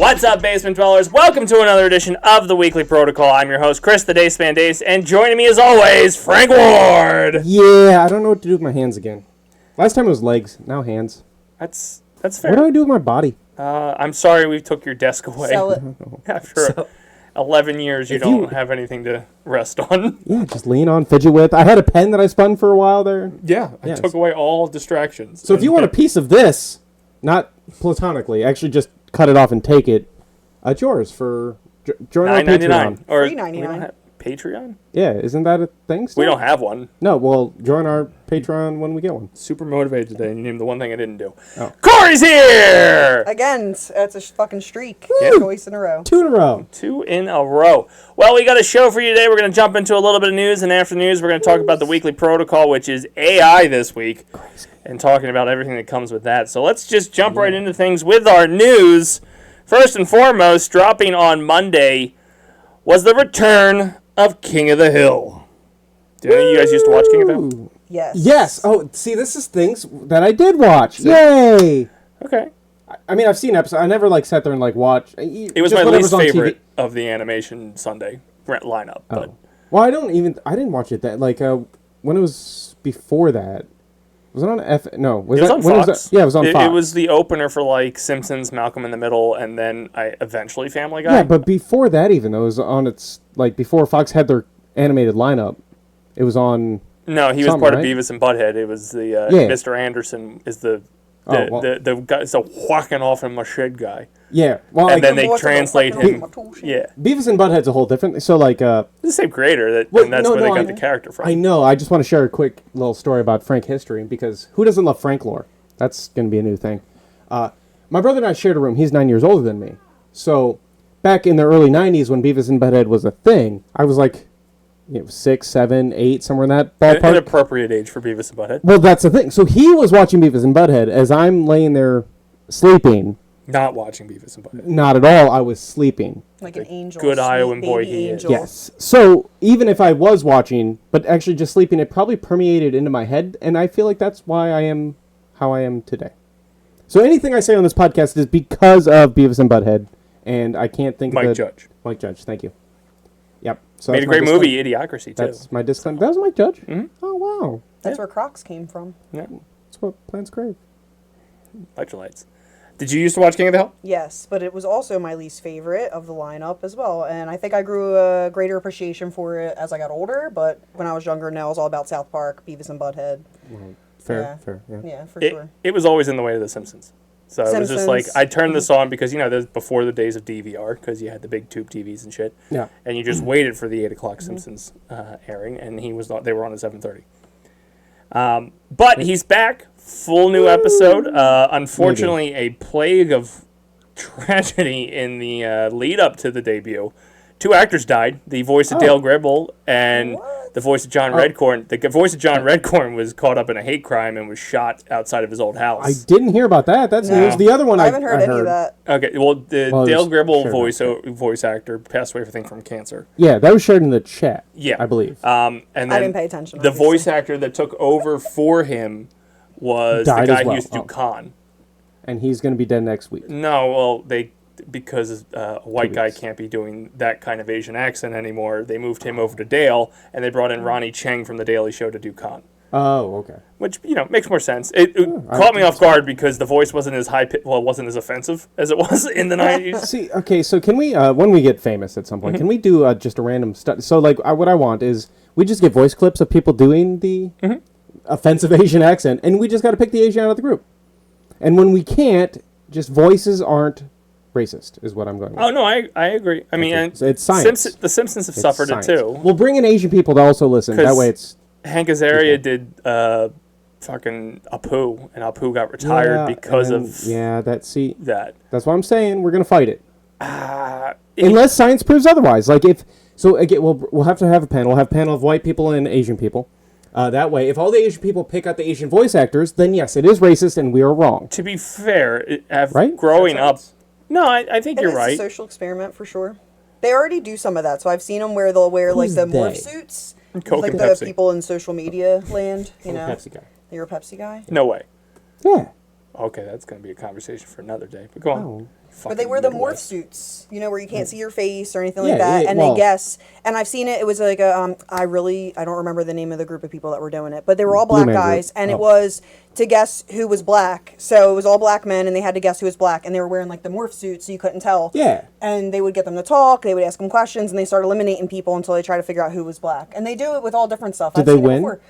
What's up, basement dwellers? Welcome to another edition of the Weekly Protocol. I'm your host, Chris, the Dace Man Dace, and joining me as always, Frank Ward. Yeah, I don't know what to do with my hands again. Last time it was legs, now hands. That's fair. What do I do with my body? I'm sorry we took your desk away. Sell it. After 11 years, you don't have anything to rest on. Yeah, just lean on, fidget with. I had a pen that I spun for a while there. Yeah, I took away all distractions. So if you want a piece of this, not platonically, actually just cut it off and take it, it's yours for join our Patreon. Or $3.99. Patreon? Yeah, isn't that a thing still? We don't have one. No, well, join our Patreon when we get one. Super motivated today, and you named the one thing I didn't do. Oh. Corey's here! Again, it's a fucking streak. Yeah. Twice in a row. 2 in a row. 2 in a row. Well, we got a show for you today. We're going to jump into a little bit of news, and after news, we're going to talk about the Weekly Protocol, which is AI this week, and talking about everything that comes with that. So let's just jump right into things with our news. First and foremost, dropping on Monday was the return of King of the Hill. Do any of you guys used to watch King of the Hill? Yes. Yes. Oh, see, this is things that I did watch. Yay! Okay. I mean, I've seen episodes. I never like sat there and like watch. It was my least favorite of the animation Sunday lineup. Oh. But Well, I didn't watch it that when it was before that. Was it on F? No, was on Fox. Yeah, it was on Fox. It was the opener for like Simpsons, Malcolm in the Middle, and then eventually Family Guy. Yeah, but before that, even though it was on its before Fox had their animated lineup, it was on. No, he was part of Beavis and Butthead. It was the Mr. Anderson is the guy, so whacking off in my shed guy. Yeah, well, and then they translate him. Yeah, Beavis and Butthead's a whole different. So it's the same creator and that's where they got the character from. I know. I just want to share a quick little story about Frank history because who doesn't love Frank lore? That's going to be a new thing. My brother and I shared a room. He's 9 years older than me. So back in the early '90s when Beavis and Butthead was a thing, I was like, 6, 7, 8, somewhere in that ballpark. An appropriate age for Beavis and Butthead. Well, that's the thing. So he was watching Beavis and Butthead as I'm laying there sleeping. Not watching Beavis and Butthead. Not at all. I was sleeping. Like an angel. Good Iowan boy he is. Yes. So even if I was watching, but actually just sleeping, it probably permeated into my head, and I feel like that's why I am how I am today. So anything I say on this podcast is because of Beavis and Butthead, and I can't think of Judge. Mike Judge, thank you. Yep. So made a great movie, Idiocracy, too. That's my disclaimer. That was Mike Judge? Mm-hmm. Oh, wow. That's where Crocs came from. Yeah. That's what plants crave. Electrolytes. Did you used to watch King of the Hill? Yes, but it was also my least favorite of the lineup as well. And I think I grew a greater appreciation for it as I got older. But when I was younger, now it was all about South Park, Beavis and Butthead. Well, fair. Yeah. Yeah, for sure. It was always in the way of The Simpsons. So it was just like, I turned this on because, there's before the days of DVR, because you had the big tube TVs and shit. Yeah. And you just waited for the 8 o'clock Simpsons airing, and they were on at 7:30. But he's back, full new episode. Unfortunately, a plague of tragedy in the lead up to the debut. 2 actors died. The voice of Dale Gribble and the voice of John Redcorn. The voice of John Redcorn was caught up in a hate crime and was shot outside of his old house. I didn't hear about that. That's news. The other one I haven't heard any of that. Okay, well, Dale Gribble voice actor passed away, I think, from cancer. Yeah, that was shared in the chat. Yeah, I believe. And then I didn't pay attention. The voice actor that took over for him was the guy who used to do Khan. And he's going to be dead next week. No, well, because a white guy can't be doing that kind of Asian accent anymore, they moved him over to Dale, and they brought in Ronnie Cheng from The Daily Show to do Khan. Oh, okay. Which, makes more sense. It caught me off guard because the voice wasn't as it wasn't as offensive as it was in the 90s. See, okay, so can we, when we get famous at some point, can we do just a random study? So, what I want is, we just get voice clips of people doing the offensive Asian accent, and we just got to pick the Asian out of the group. And when we can't, just voices aren't racist, is what I'm going with. Oh, no, I agree. I mean, so it's science. The Simpsons have suffered science. It, too. We'll bring in Asian people to also listen. That way it's... Hank Azaria did fucking Apu, and Apu got retired because of that. That's what I'm saying. We're going to fight it. Unless science proves otherwise. Again, we'll have to have a panel. We'll have a panel of white people and Asian people. That way, if all the Asian people pick out the Asian voice actors, then yes, it is racist and we are wrong. To be fair, right? Growing up... No, I think you're right. It's a social experiment for sure. They already do some of that. So I've seen them where they'll wear the morph suits. Coke like and the Pepsi. People in social media land, you know. Pepsi guy. You're a Pepsi guy? No way. Yeah. Okay, that's going to be a conversation for another day. But go on. Oh. But they wear the morph Midwest. suits, you know, where you can't see your face or anything Yeah, like that, yeah, and well- they guess. And I've seen it. It was like a I don't remember the name of the group of people that were doing it, but they were all Blue black Man Group. guys, and Oh. it was to guess who was black. So it was all black men, and they had to guess who was black, and they were wearing like the morph suits, so you couldn't tell. Yeah. And they would get them to talk. They would ask them questions, and they start eliminating people until they try to figure out who was black. And they do it with all different stuff. Did I've they seen it win? before.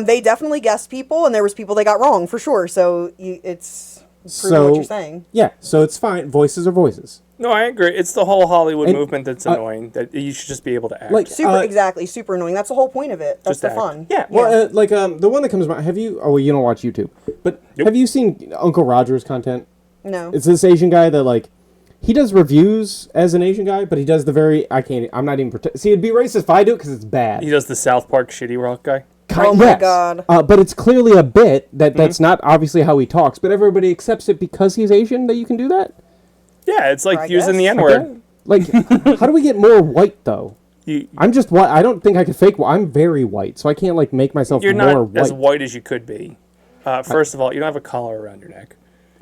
They definitely guessed people, and there was people they got wrong for sure. So it's proving what you're saying. Yeah, so it's fine. Voices are voices. No, I agree. It's the whole Hollywood And, movement that's annoying. That you should just be able to act. Like, Super annoying. That's the whole point of it. That's Just the act. fun. Yeah, well, the one that comes to mind. Have you? Oh, well, you don't watch YouTube, but Nope. have you seen Uncle Roger's content? No. It's this Asian guy that like he does reviews as an Asian guy, but he does the very I'm not even see. It'd be racist if I do it because it's bad. he does the South Park shitty rock guy. Oh my God. But it's clearly a bit that's not obviously how he talks, but everybody accepts it because he's Asian that you can do that. Yeah, it's like I using the guess. N-word. Like, how do we get more white though? I'm just white. I don't think I could fake. I'm very white, so I can't like make myself You're more not white. as white as you could be. First of all, you don't have a collar around your neck.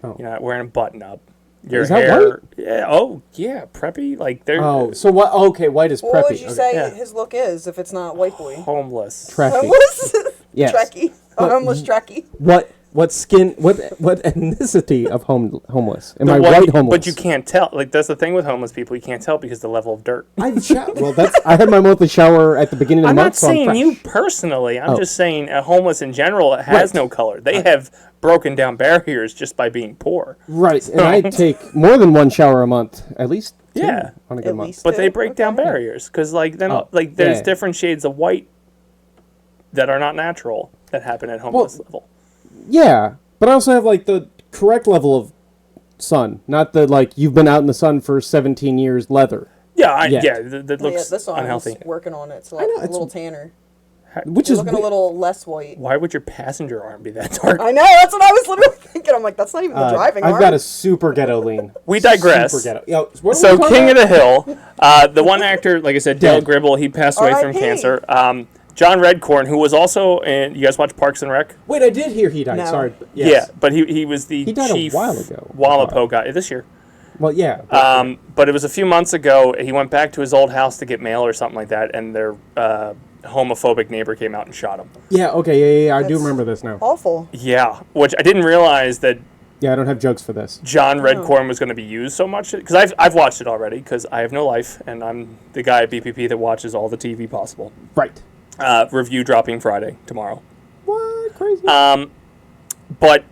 Oh. You're not wearing a button up. Your Is that hair, white? yeah. Oh, yeah, preppy. Like they're Oh, so what? Okay, white is preppy. What would you Okay. say Yeah. his look is if it's not white boy? homeless. Tracky. Homeless? Yes. Trekkie. But- Homeless Trekkie. What skin? What ethnicity of homeless? Am The I one- white homeless? But you can't tell. Like that's the thing with homeless people. You can't tell because the level of dirt. I had my monthly shower at the beginning of the I'm month. not so saying fresh. you personally. I'm Oh. just saying a homeless in general has Right. no color. They have broken down barriers just by being poor. Right, and I take more than one shower a month, at least two Yeah. on a good At month. least. But they break down Okay. barriers because like then Oh, like there's yeah. different shades of white that are not natural that happen at homeless level. Yeah, but I also have like the correct level of sun, not the like you've been out in the sun for 17 years leather, Yeah, Yeah. that Yeah, looks this one unhealthy. is working on it. So I know, like, a it's- little tanner. which You're is looking a little less white. Why would your passenger arm be that dark? I know. That's what I was literally thinking. I'm like, that's not even the driving I've arm. got a super ghetto lean. We digress. Super ghetto. Yo, what are we So talking King of about? the Hill, the one actor, like I said, Dale Dead. Gribble, he passed away from R.I.P.. cancer. John Redcorn, who was also in, you guys watch Parks and Rec? Wait, I did hear he died. No. Sorry. But Yeah, yes. but he was the He died a chief while ago. Wallapo guy this year. Well, yeah. But it was a few months ago. He went back to his old house to get mail or something like that, and their homophobic neighbor came out and shot him. yeah. Okay. Yeah. I do That's- remember this now. Awful. Yeah, which I didn't realize that Yeah, I don't have jokes for this. John Redcorn was going to be used so much because I've watched it already because I have no life and I'm the guy at BPP that watches all the TV possible. Right. Review dropping Friday tomorrow. What? Crazy. But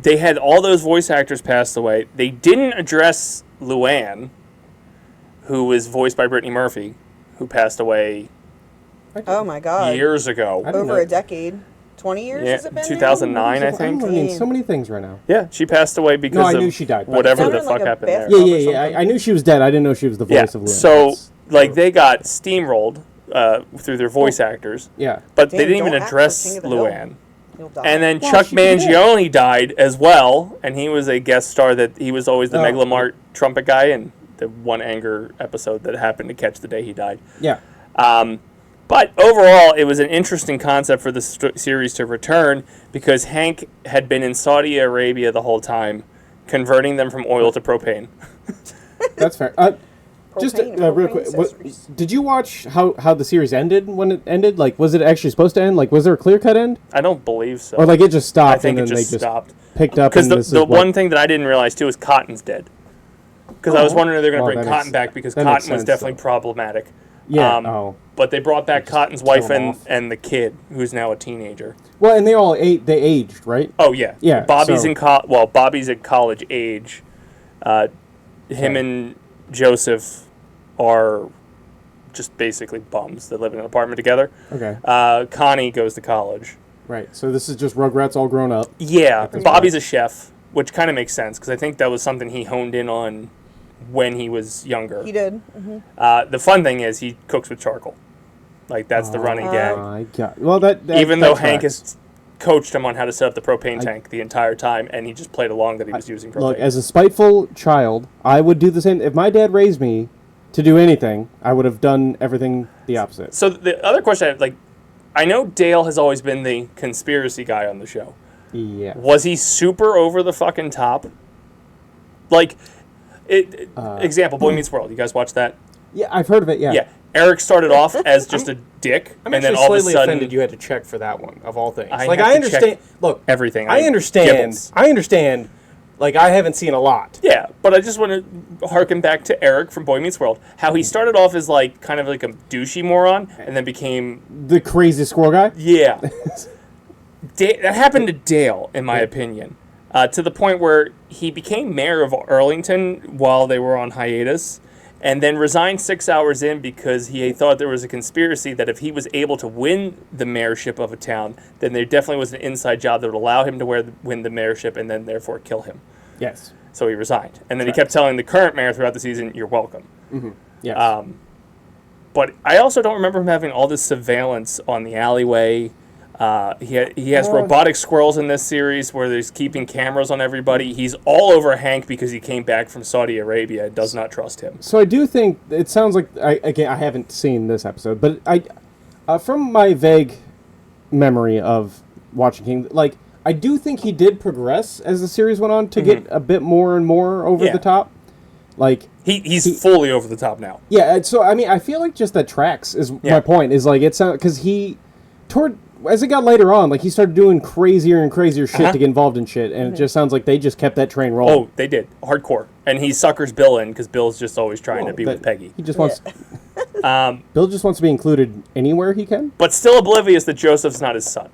they had all those voice actors passed away. They didn't address Luann, who was voiced by Brittany Murphy, who passed away Oh my God. years ago. I didn't Over know. a decade. 20 years Yeah, has it been? now? 2009, I I'm think. learning so many things right now. Yeah, she passed away because No, I of knew she died, but- whatever the Sounded fuck like a happened there. bath- Yeah, Or yeah, yeah. something. I knew she was dead. I didn't know she was the Yeah, voice of Luann. so That's- like they got steamrolled through their voice actors, yeah. but they Damn, didn't even don't act for address King of the Hill. Luann. You'll die. And then Well, Chuck she did. Mangione died as well, and he was a guest star that he was always the Oh. Megalomart trumpet guy in the One Anger episode that happened to catch the day he died. Yeah. But overall, it was an interesting concept for the series to return because Hank had been in Saudi Arabia the whole time, converting them from oil to propane. That's fair. Just Propane, real propane quick, accessories. did you watch how the series ended when it ended? Like, was it actually supposed to end? Like, was there a clear cut end, I don't believe so. or like it just stopped I think and it then just they just stopped. picked up? Because And this the is what- one thing that I didn't realize too is Cotton's dead. Because I was wondering if they're going to Well, bring that Cotton makes- back because that makes Cotton was sense, definitely though. problematic. yeah. But they brought back Cotton's kill wife him and, off. and the kid, who's now a teenager. Well, and they all they aged, right? Oh yeah, Yeah, Bobby's so- Bobby's at college age. Him and Joseph are just basically bums that live in an apartment together. Okay. Connie goes to college. Right. So this is just Rugrats all grown up. Yeah, this Bobby's a chef, which kind of makes sense because I think that was something he honed in on when he was younger. He did. The fun thing is he cooks with charcoal. Like that's the running gag. My God. Well, that Even that though Hank tracks. has coached him on how to set up the propane tank the entire time, and he just played along that he was using propane. Look, as a spiteful child, I would do the same. If my dad raised me to do anything, I would have done everything the opposite. So the other question I have, like, I know Dale has always been the conspiracy guy on the show. Yeah. Was he super over the fucking top? Like, example, Boy Meets World. You guys watch that? Yeah, I've heard of it. Yeah. Yeah. Eric started off as just a dick, I'm and then actually all of a slightly sudden, offended you had to check for that one, of all things. I Like, have I to understand. check Look, everything. I understand. Gibbles. I understand. Like, I haven't seen a lot. Yeah, but I just want to harken back to Eric from Boy Meets World. How he started off as like kind of like a douchey moron, and then became The crazy squirrel guy. yeah. That happened to Dale, in my opinion, to the point where he became mayor of Arlington while they were on hiatus, and then resigned 6 hours in because he thought there was a conspiracy that if he was able to win the mayorship of a town, then there definitely was an inside job that would allow him to win the mayorship and then therefore kill him. Yes. So he resigned. And then he kept telling the current mayor throughout the season, "You're welcome." Yes. But I also don't remember him having all this surveillance on the alleyway. He has robotic squirrels in this series where he's keeping cameras on everybody. He's all over Hank because he came back from Saudi Arabia and does not trust him. So I do think it sounds like I haven't seen this episode, but from my vague memory of watching King, like I do think he did progress as the series went on to get a bit more and more over the top. Like he's fully over the top now. yeah, so I mean I feel like just that tracks is my point. Is like it's because as it got later on, like he started doing crazier and crazier shit to get involved in shit, and it just sounds like they just kept that train rolling. Oh, they did. Hardcore. And he suckers Bill in because Bill's just always trying to be with Peggy. He just wants. Bill just wants to be included anywhere he can. But still oblivious that Joseph's not his son.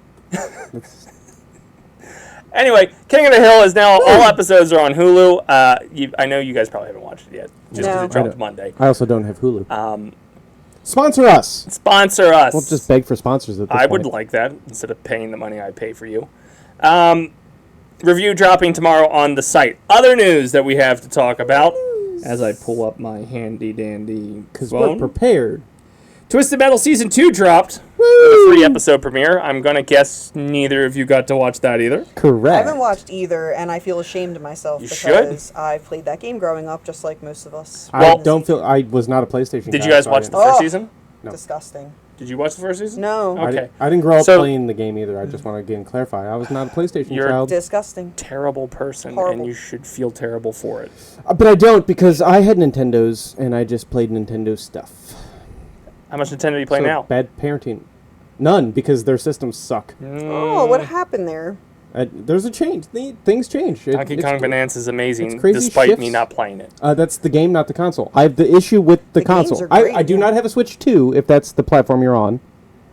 Anyway, King of the Hill is now, all episodes are on Hulu. I know you guys probably haven't watched it yet, just because it dropped Monday. I also don't have Hulu. Sponsor us. Sponsor us. We'll just beg for sponsors at this I point. would like that instead of paying the money I pay for you. Review dropping tomorrow on the site. Other news that we have to talk about as I pull up my handy dandy Because we're phone. prepared. Twisted Metal Season 2 dropped. With a 3-episode premiere. I'm going to guess neither of you got to watch that either. Correct. I haven't watched either, and I feel ashamed of myself You because I played that game growing up, just like most of us. I don't feel. I was not a PlayStation. Did guy, you guys so I watch the didn't- first season? No. Disgusting. Did you watch the first season? No. Okay. I didn't grow up So- playing the game either. I just want to again clarify. I was not a PlayStation You're- child. Disgusting. Terrible person, Horrible. and you should feel terrible for it. But I don't because I had Nintendos and I just played Nintendo stuff. How much Nintendo do you play So now? bad parenting. None because their systems suck. Oh, what happened there? There's a change. Things change. Donkey Kong Bonanza is amazing, it's crazy despite me shifts. not playing it. That's the game, not the console. I have the issue with the The games console. are great, I do yeah. not have a Switch 2 if that's the platform you're on.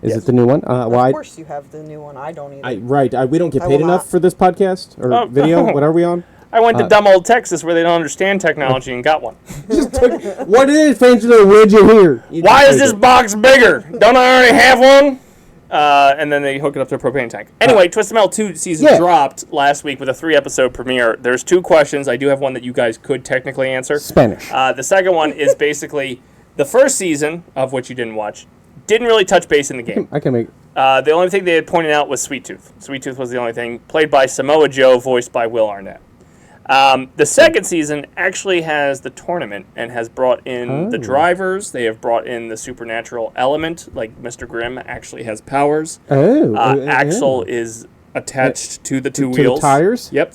Is Yes. it the new one? Well, Of course you have the new one. I don't either. we don't get I paid will enough not. for this podcast or Oh. video. What are we on? I went to dumb old Texas where they don't understand technology and got one. What is Angela? Where'd you hear? Why is this box bigger? Don't I already have one? And then they hook it up to a propane tank. Anyway, Twisted Metal 2 season dropped last week with a 3-episode premiere. There's 2 questions. I do have one that you guys could technically answer. Spanish? The second one is basically the first season, of which you didn't watch, didn't really touch base in the game. I can make. The only thing they had pointed out was Sweet Tooth. Sweet Tooth was the only thing, played by Samoa Joe, voiced by Will Arnett. The second season actually has the tournament and has brought in the drivers. They have brought in the supernatural element, like Mr. Grimm actually has powers. Axel is attached to the two to the wheels. tires? Yep.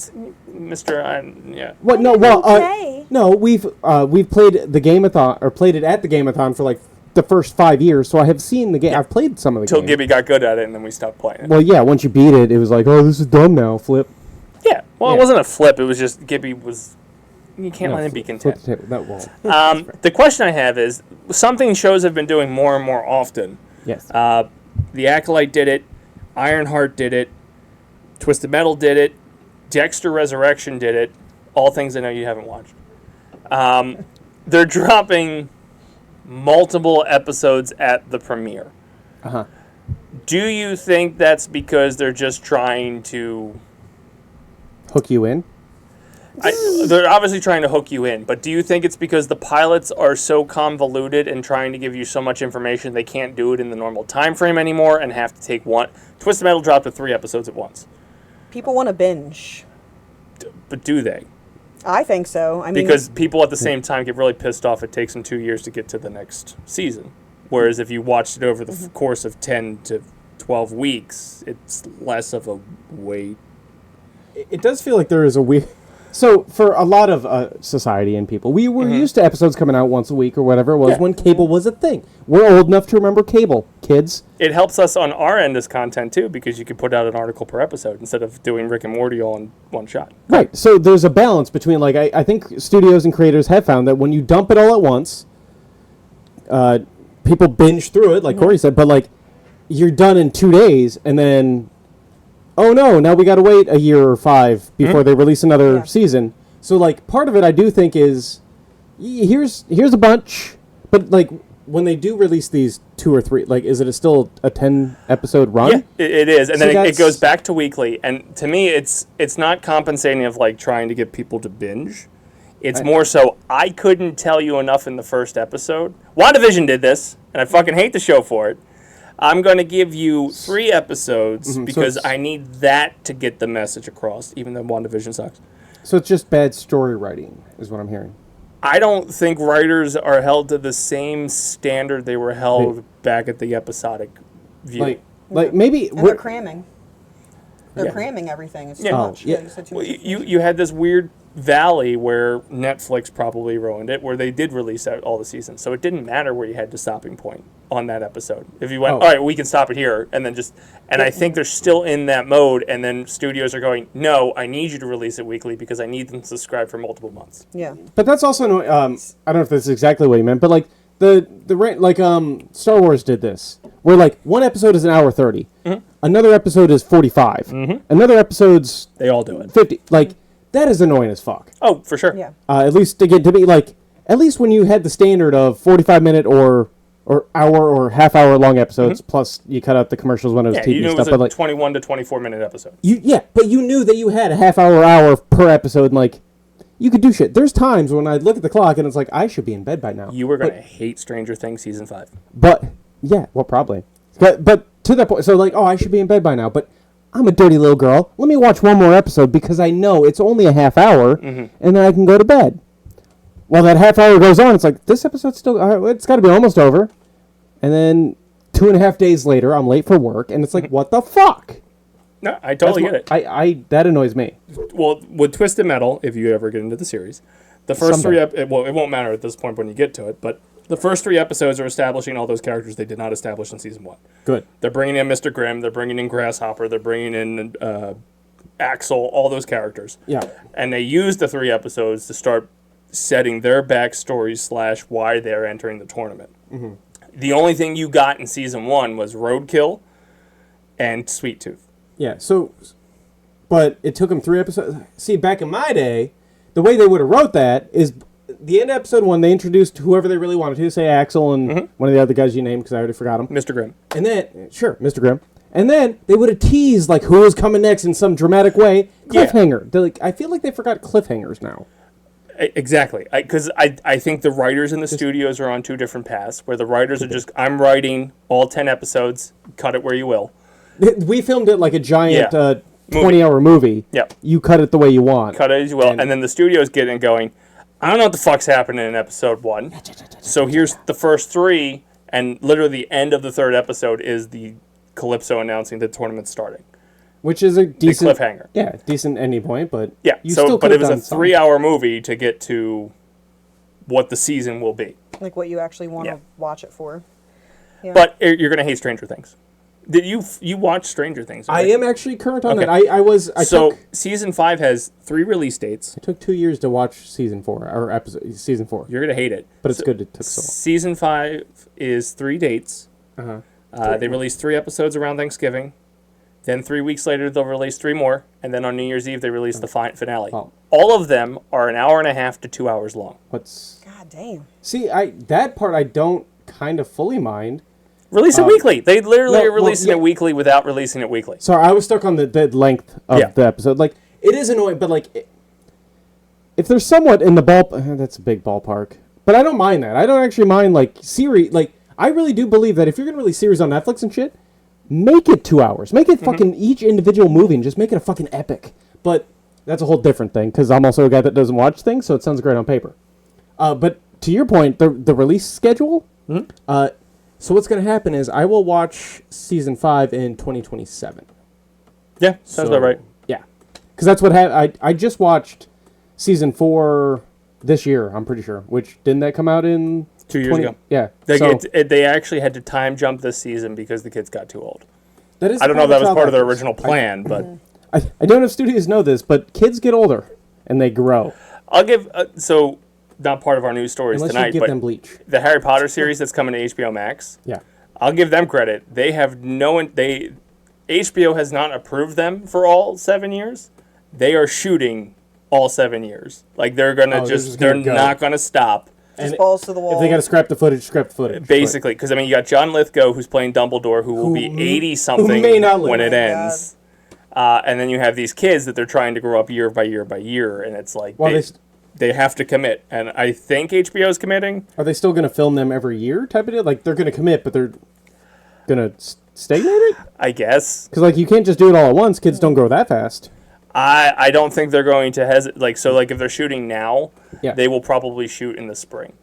Mr. Yeah. What? No. Well, Okay. no. We've played the Gameathon or played it at the Gameathon for like the first 5 years, so I have seen the game. I've played some of the Till game. Gibby got good at it, and then we stopped playing it. Well, yeah. Once you beat it, it was like, oh, this is dumb now. Flip. Yeah. Well, Yeah. it wasn't a flip. It was just Gibby was. You can't let him be Flip content. the table. That won't. The question I have is something shows have been doing more and more often. Yes. The Acolyte did it. Ironheart did it. Twisted Metal did it. Dexter Resurrection did it. All things I know you haven't watched. They're dropping multiple episodes at the premiere. Uh-huh. Do you think that's because they're just trying to... Hook you in. They're obviously trying to hook you in, but do you think it's because the pilots are so convoluted and trying to give you so much information they can't do it in the normal time frame anymore and have to take one? Twisted Metal dropped with 3 episodes at once. People want to binge. But do they? I think so. I mean, Because people at the same time get really pissed off it takes them 2 years to get to the next season. Whereas if you watched it over the course of 10 to 12 weeks, it's less of a wait. It does feel like there is a weird. So for a lot of society and people, we were used to episodes coming out once a week or whatever it was when cable was a thing. We're old enough to remember cable, kids. It helps us on our end as content too, because you can put out an article per episode instead of doing Rick and Morty all in one shot. Right. So there's a balance between, like, I think studios and creators have found that when you dump it all at once, people binge through it, like Cori said, but, like, you're done in 2 days, and then, oh no, now we got to wait a year or 5 before they release another season. So, like, part of it I do think is, here's a bunch, but, like, when they do release these 2 or 3, like, is it still a 10-episode run? Yeah, it is, and So then it goes back to weekly. And to me, it's not compensating of like trying to get people to binge. It's more so I couldn't tell you enough in the first episode. WandaVision did this, and I fucking hate the show for it. I'm going to give you 3 episodes because I need that to get the message across, even though WandaVision sucks. So it's just bad story writing, is what I'm hearing. I don't think writers are held to the same standard they were held back at the episodic view. Like maybe And they're cramming. They're cramming everything. It's too much. yeah. You said too Well, much. you had this weird valley where Netflix probably ruined it, where they did release out all the seasons. So it didn't matter where you had the stopping point on that episode. If you went, all right, we can stop it here, and then just... And I think they're still in that mode, and then studios are going, no, I need you to release it weekly because I need them to subscribe for multiple months. Yeah. But that's also I don't know if that's exactly what you meant, but like Star Wars did this, where like one episode is an hour 30, another episode is 45, another episode's They all do it. 50. Like that is annoying as fuck. Oh, for sure. Yeah. At least to get to be like, at least when you had the standard of 45-minute or hour or half-hour long episodes, plus you cut out the commercials when it was Yeah, TV you knew it stuff. was a But like 21 to 24-minute episode. but you knew that you had a hour per episode, and like you could do shit. There's times when I'd look at the clock and it's like I should be in bed by now. You were going to hate Stranger Things Season 5. But yeah, well, probably. But to that point, so like, oh, I should be in bed by now. But I'm a dirty little girl. Let me watch one more episode because I know it's only a half hour, and then I can go to bed. Well, that half hour goes on. It's like this episode's still. It's got to be almost over, and then 2.5 days later, I'm late for work, and it's like, what the fuck? No, I totally get it. I that annoys me. Well, with Twisted Metal, if you ever get into the series, the first Someday. 3 well, it won't matter at this point when you get to it, but the first 3 episodes are establishing all those characters they did not establish in season 1. Good. They're bringing in Mr. Grimm, they're bringing in Grasshopper, they're bringing in Axel, all those characters. Yeah. And they used the 3 episodes to start setting their backstories / why they're entering the tournament. The only thing you got in season 1 was Roadkill and Sweet Tooth. Yeah. So, but it took them 3 episodes. See, back in my day, the way they would have wrote that is the end of episode 1. They introduced whoever they really wanted to, say Axel and one of the other guys you named because I already forgot him. Mr. Grimm. And then, Mr. Grimm. And then they would have teased like who was coming next in some dramatic way. Cliffhanger. They're like, I feel like they forgot cliffhangers now. Exactly. Because I think the writers in the studios are on 2 different paths, where the writers are just, I'm writing all 10 episodes, cut it where you will. We filmed it like a giant 20-hour Movie. movie. Yep. You cut it the way you want. Cut it as you will. And then the studios get in going, I don't know what the fuck's happening in episode 1. So here's the first 3, and literally the end of the 3rd episode is the Calypso announcing the tournament's starting. Which is a decent cliffhanger. Yeah, decent ending point, but Yeah, you still but it was a done 3-hour movie to get to what the season will be. Like what you actually want to watch it for. Yeah. But you're going to hate Stranger Things. Did you watch Stranger Things? Right? I am actually current on Okay. that. So season 5 has 3 release dates. It took 2 years to watch season 4 or season 4. You're going to hate it. But it's good it took so long. Season 5 is 3 dates. They release 3 episodes around Thanksgiving. Then 3 weeks later, they'll release 3 more. And then on New Year's Eve, they release the finale. Wow. All of them are an hour and a half to 2 hours long. God damn. See, that part I don't kind of fully mind. Release it weekly. They literally no, are releasing well, it weekly without releasing it weekly. Sorry, I was stuck on the length of the episode. Like, it is annoying, but like, if there's somewhat in the that's a big ballpark. But I don't mind that. I don't actually mind like series. Like, I really do believe that if you're gonna release series on Netflix and shit, make it 2 hours. Make it fucking each individual movie and just make it a fucking epic. But that's a whole different thing because I'm also a guy that doesn't watch things, so it sounds great on paper. But to your point, the release schedule. So what's going to happen is I will watch season 5 in 2027. Yeah, sounds about right. Yeah, because that's what happened. I just watched season 4 this year, I'm pretty sure. Which, didn't that come out in 2 years ago. Yeah. They actually had to time jump this season because the kids got too old. That is I don't know if that was part of their actors. original plan, but I don't know if studios know this, but kids get older and they grow. I'll give so not part of our news stories Unless tonight, you give but them bleach. the Harry Potter series that's coming to HBO Max. Yeah. I'll give them credit. They have HBO has not approved them for all 7 years. They are shooting all 7 years. Like they're gonna they're not gonna stop. Just balls to the wall. If they got to scrap the footage, scrap the footage. Basically, because I mean, you got John Lithgow who's playing Dumbledore, who will be 80 something may not live. when it Oh my ends. And then you have these kids that they're trying to grow up year by year by year, and it's like they have to commit. And I think HBO is committing. Are they still going to film them every year type of deal? Like, they're going to commit, but they're going to stagnate it? I guess. Because, like, you can't just do it all at once. Kids don't grow that fast. I don't think they're going to hesitate. Like, so, like, if they're shooting now, Yeah. they will probably shoot in the spring.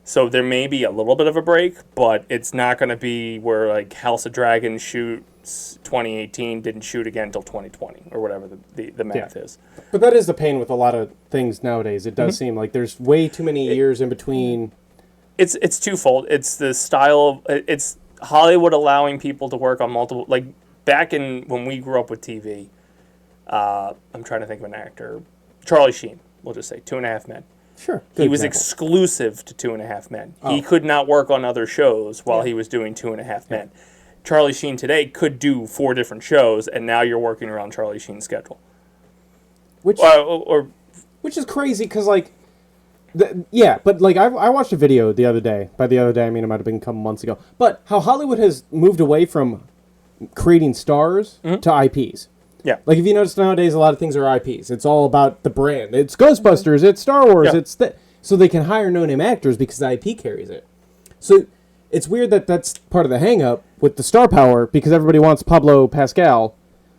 So there may be a little bit of a break, but it's not going to be where, like, House of Dragons shoots 2018, didn't shoot again until 2020, or whatever the math is. But that is the pain with a lot of things nowadays. It does seem like there's way too many years in between. It's twofold. It's the style of... It's Hollywood allowing people to work on multiple... Like, back in... When we grew up with TV... I'm trying to think of an actor. Charlie Sheen, we'll just say. 2.5 Men. Sure. He was exclusive to 2.5 Men. He could not work on other shows while he was doing 2.5 Men. Charlie Sheen today could do 4 different shows, and now you're working around Charlie Sheen's schedule. Which is crazy because, like, but, like, I watched a video the other day. By the other day, I mean it might have been a couple months ago. But how Hollywood has moved away from creating stars to IPs. Yeah. Like, if you notice nowadays, a lot of things are IPs. It's all about the brand. It's Ghostbusters, it's Star Wars, it's so they can hire no-name actors because the IP carries it. So it's weird that that's part of the hang-up with the star power because everybody wants Pablo Pascal,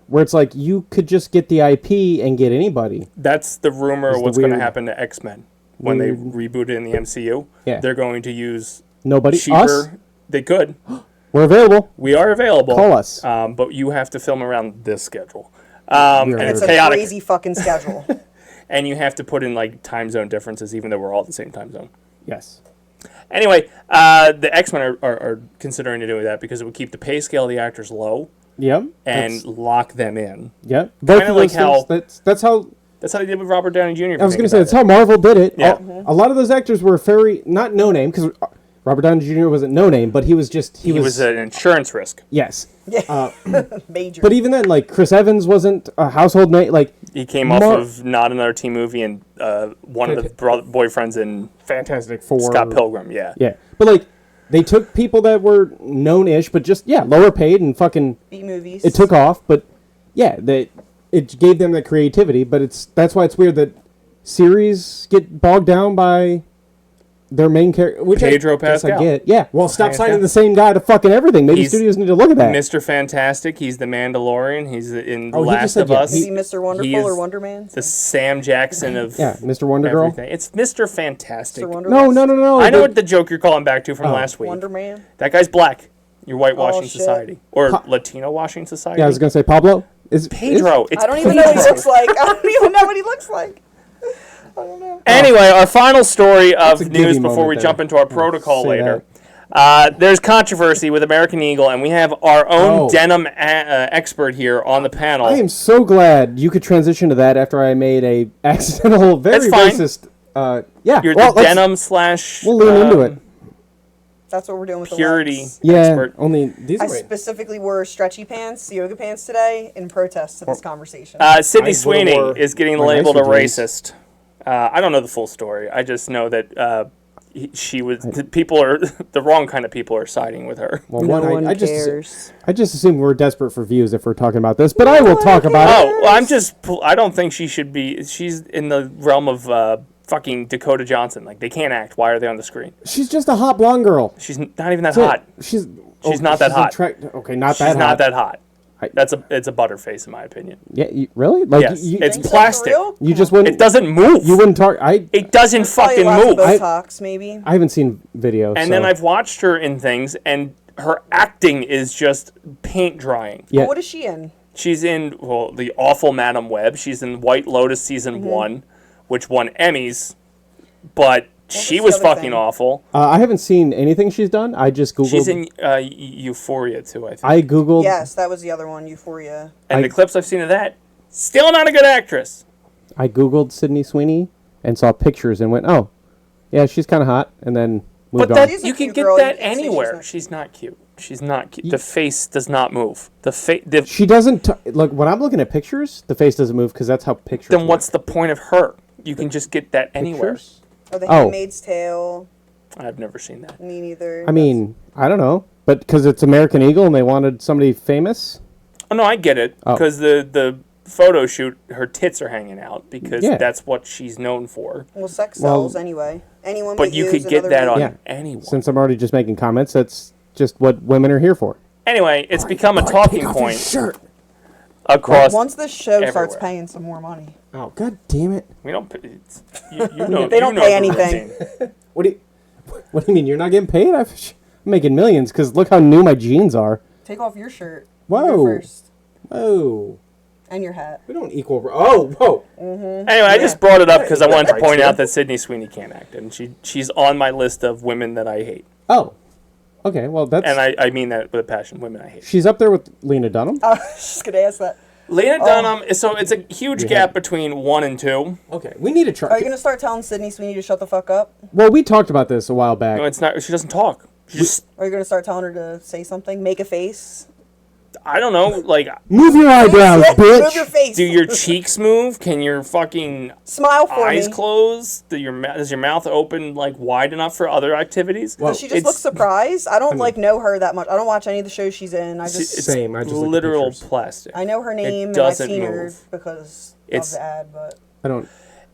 where it's like you could just get the IP and get anybody. That's the rumor of what's going to happen to X-Men when they Weird. reboot it in the MCU. Yeah. They're going to use Nobody? cheaper... Us? They could. We're available. We are available. Call us. But you have to film around this schedule. And it's It's a chaotic. crazy fucking schedule. And you have to put in, like, time zone differences, even though we're all at the same time zone. Yes. Anyway, the X-Men are considering doing that because it would keep the pay scale of the actors low Yep. and lock them in. Yep. Both Kinda of like those how- things, that's how... That's how they did with Robert Downey Jr. I was going to say, that's how Marvel did it. Yeah. A lot of those actors were very... Not no-name, because Robert Downey Jr. wasn't no-name, but he was just... He was an insurance risk. Yes. Yeah. Major. But even then, like, Chris Evans wasn't a household name. Like, He came off of Not Another Teen Movie and one of the boyfriends in Fantastic Four. Scott Pilgrim, yeah. Yeah. But, like, they took people that were known-ish, but just, lower paid and fucking... B-movies. It took off, but, it gave them that creativity, but that's why it's weird that series get bogged down by their main character. Which Pedro I guess I Pascal. get. Yeah. Well, stop Pascal. signing the same guy to fucking everything. Maybe He's studios need to look at that. Mr. Fantastic, he's the Mandalorian, he's in The Oh, he just Last said of yeah. Us. Is he Mr. Wonderful He is or Wonder Man? The Sam Jackson of Yeah, Mr. Wonder Girl. everything. It's Mr. Fantastic. Mr. Wonder No. I know what the joke you're calling back to from last week. Wonder Man. That guy's black. You're whitewashing shit. society. Or Latino washing society. Yeah, I was gonna say Pablo. Pedro. It's I don't even know what he Pedro. looks like. I don't even know what he looks like. I don't know. Anyway, our final story of a news giddy before moment we there. jump into our protocol say later. There's controversy with American Eagle, and we have our own denim expert here on the panel. I am so glad you could transition to that after I made a accidental, very That's fine. racist. Yeah, You're well, the let's- denim slash We'll lean into it. That's what we're doing with purity the legs. Yeah, expert. only these I are specifically wore stretchy pants, yoga pants today, in protest to this conversation. Sydney I Sweeny would've is getting my labeled a nicer jeans. racist. I don't know the full story. I just know that she was. People are the wrong kind of people are siding with her. Well, no one, one I just cares. assume we're desperate for views if we're talking about this, but I will one talk about it. Oh, well, I don't think she should be. She's in the realm of fucking Dakota Johnson. Like, they can't act. Why are they on the screen? She's just a hot blonde girl. She's not even that That's hot. it. She's not that hot. Okay, not She's that hot. not that hot. I- It's a butterface in my opinion. Yeah, really? Like Yes, you, it's Think so, for plastic. real? you just wouldn't. It doesn't move. You wouldn't talk. It doesn't Probably fucking lots of move. Botox, maybe. I haven't seen videos. And so. then I've watched her in things, and her acting is just paint drying. Yeah. What is she in? She's in the awful Madam Web. She's in White Lotus season 1, which won Emmys, but she was was the other fucking thing? awful. I haven't seen anything she's done. I just googled. She's in Euphoria too, I think. I googled. Yes, that was the other one, Euphoria. And I- the clips I've seen of that, still not a good actress. I googled Sydney Sweeney and saw pictures and went, "Oh, yeah, she's kind of hot." And then moved But on. that She's a you can cute get girl, that you can't say she's anywhere. not- She's not cute. She's not cute. The face does not move. The She doesn't like when I'm looking at pictures. The face doesn't move because that's how pictures. then work. what's the point of her? You can just get that anywhere. Pictures? Or The Oh. Handmaid's Tale. I've never seen that. Me neither. I mean, I don't know, but because it's American Eagle and they wanted somebody famous. Oh no, I get it Oh. because the photo shoot, her tits are hanging out because Yeah. that's what she's known for. Well, sex Well- sells anyway. Anyone But you could get that on Yeah. anyone. Since I'm already just making comments, that's just what women are here for. Anyway, it's become a talking point Shirt. across. Once this show starts everywhere. paying some more money. Oh, god damn it! We don't. You know. They don't you know pay the anything. routine. What do you mean? You're not getting paid? I'm making millions because look how new my jeans are. Take off your shirt. Whoa. You go first. Oh, And your hat. we don't equal. Oh, whoa. Anyway, I just brought it up because I wanted to Right, point yeah. out that Sydney Sweeney can't act, and she's on my list of women that I hate, Oh, okay. Well, that's and I mean that with a passion. Women I hate. she's up there with Lena Dunham. I was just going to ask that. Lena Dunham. So it's a huge gap between 1 and 2. Okay, we need to try. Are you going to start telling Sydney Sweeney to shut the fuck up? Well, we talked about this a while back. No, it's not. She doesn't talk. She just. Are you going to start telling her to say something? Make a face? I don't know. Like, Move your eyebrows, Move your bitch. face. do your cheeks move? Can your fucking Smile for eyes me. close? Does your mouth open like wide enough for other activities? Well, Does she just look surprised? I don't know her that much. I don't watch any of the shows she's in. I It's just Same, I just look at literal pictures. plastic. I know her name and I've doesn't seen her move. because It's- of the ad, but I don't.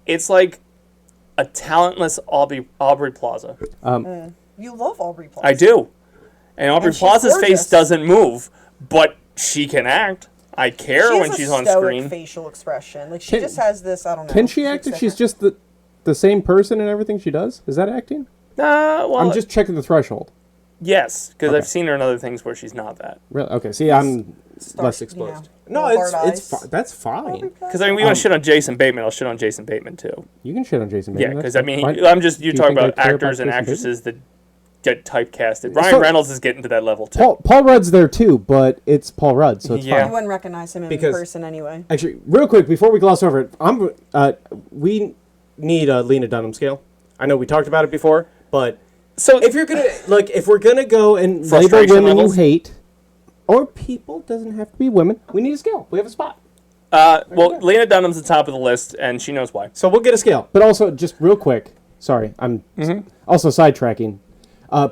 It's like a talentless Aubrey Plaza. you love Aubrey Plaza. I do. And Aubrey And she's Plaza's face gorgeous. doesn't move, but she can act. I care She when has she's a on stoic screen. facial expression. Like she Can- just has this. I don't know. Can she act if she's just the same person in everything she does? Is that acting? Well, I'm just checking the threshold. yes, because Okay. I've seen her in other things where she's not that. Really? Okay. See, I'm Start- less exposed. yeah. No, Little it's hard it's eyes. that's fine. Because I mean, we want to shit on Jason Bateman. I'll shit on Jason Bateman too. You can shit on Jason Yeah, Bateman. because that's I mean, fine. I'm just Do you're you talking think I about care actors and Jason actresses that get typecasted. Ryan So- Reynolds is getting to that level too. Paul Rudd's there too, but it's Paul Rudd, so it's Yeah. You fine. wouldn't recognize him in Because- person anyway. Actually, real quick before we gloss over it, we need a Lena Dunham scale. I know we talked about it before, but So if you're gonna if we're gonna go and label Frustration women levels? you hate, or people, doesn't have to be women. We need a scale. We have a spot, well, Lena Dunham's the top of the list, and she knows why. so we'll get a scale. But also, just real quick. Sorry, I'm also sidetracking.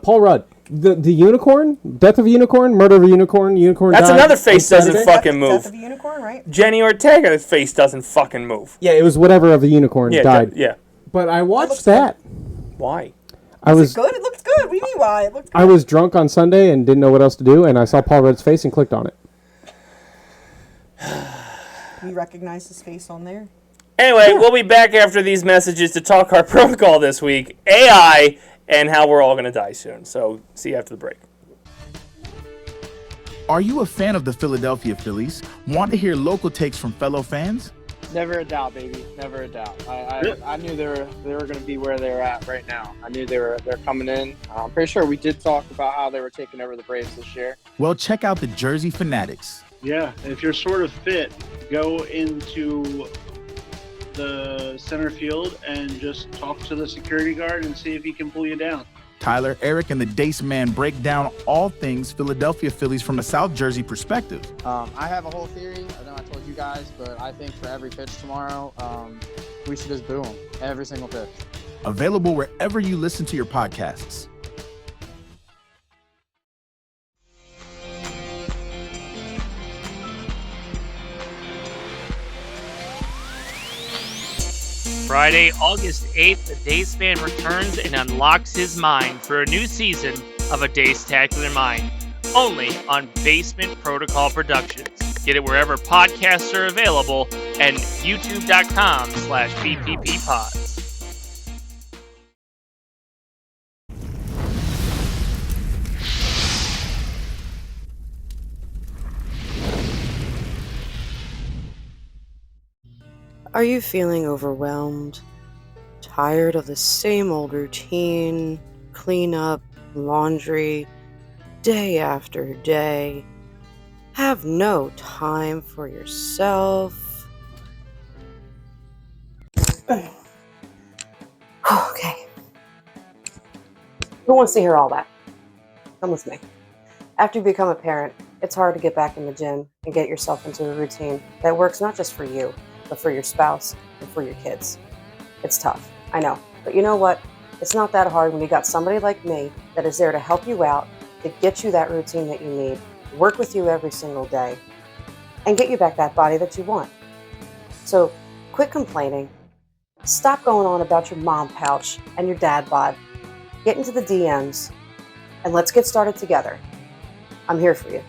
Paul Rudd, the unicorn, death of a unicorn, murder of a unicorn, unicorn. That's died another on face doesn't Saturday. fucking move. Death of a unicorn, right? Jenny Ortega's face doesn't fucking move. Yeah, it was whatever of the unicorn Yeah, died. yeah. But I watched looks that. Why? I was Good. It looked good. What do you mean why? It looked good. I was drunk on Sunday and didn't know what else to do, and I saw Paul Rudd's face and clicked on it. You recognize his face on there? Anyway, we'll be back after these messages to talk our protocol this week, AI, and how we're all going to die soon. So, see you after the break. Are you a fan of the Philadelphia Phillies? Want to hear local takes from fellow fans? Never a doubt, baby. Never a doubt. I knew they were going to be where they're at right now. I knew they're coming in. I'm pretty sure we did talk about how they were taking over the Braves this year. Well, check out the Jersey Fanatics. Yeah, if you're sort of fit, go into the center field and just talk to the security guard and see if he can pull you down. Tyler, Eric, and the Dace Man break down all things Philadelphia Phillies from a South Jersey perspective. I have a whole theory. I know I told you guys, but I think for every pitch tomorrow, we should just boo them. Every single pitch. Available wherever you listen to your podcasts. Friday, August 8th, the Dace Man returns and unlocks his mind for a new season of A Dace-tacular Mind, only on Basement Protocol Productions. Get it wherever podcasts are available and youtube.com/BPPpods. Are you feeling overwhelmed, Tired of the same old routine, cleanup, laundry, day after day. Have no time for yourself. Okay. Who wants to hear all that? Come with me. After you become a parent, it's hard to get back in the gym and get yourself into a routine that works not just for you, but for your spouse and for your kids. It's tough, I know. But you know what? It's not that hard when you got somebody like me that is there to help you out, to get you that routine that you need, work with you every single day, and get you back that body that you want. So quit complaining. Stop going on about your mom pouch and your dad bod. Get into the DMs, and let's get started together. I'm here for you.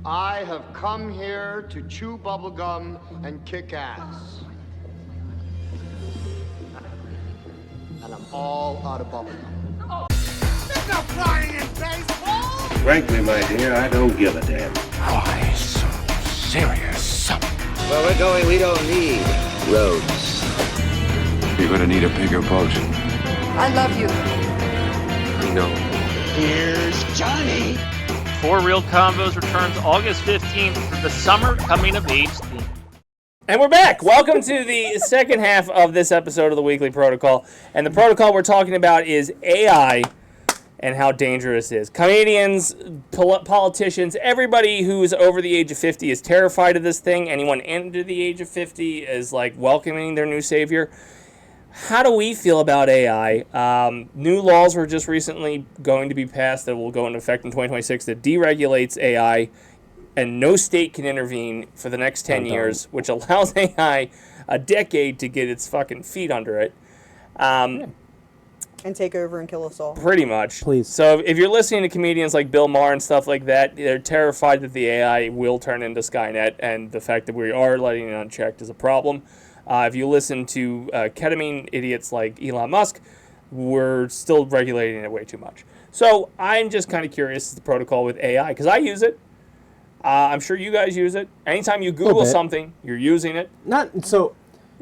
I have come here to chew bubblegum and kick ass. And I'm all out of bubblegum. There's no flying in baseball! Frankly, my dear, I don't give a damn. Why so serious? Where we're going, we don't need roads. You're gonna need a bigger boat. I love you. I know. Here's Johnny. For Real Combos returns August 15th for the Summer Coming of Age theme. And we're back. Welcome to the second half of this episode of the Weekly Protocol. And the protocol we're talking about is AI and how dangerous it is. Comedians, politicians, everybody who's over the age of 50 is terrified of this thing. Anyone under the age of 50 is like welcoming their new savior. How do we feel about AI? New laws were just recently going to be passed that will go into effect in 2026 that deregulates AI, and no state can intervene for the next 10 years, which allows AI a decade to get its fucking feet under it. And take over and kill us all. Pretty much. Please. So if you're listening to comedians like Bill Maher and stuff like that, they're terrified that the AI will turn into Skynet, and the fact that we are letting it unchecked is a problem. If you listen to ketamine idiots like Elon Musk, we're still regulating it way too much. So I'm just kind of curious the protocol with AI, because I use it. I'm sure you guys use it. Anytime you Google something, you're using it. Not so.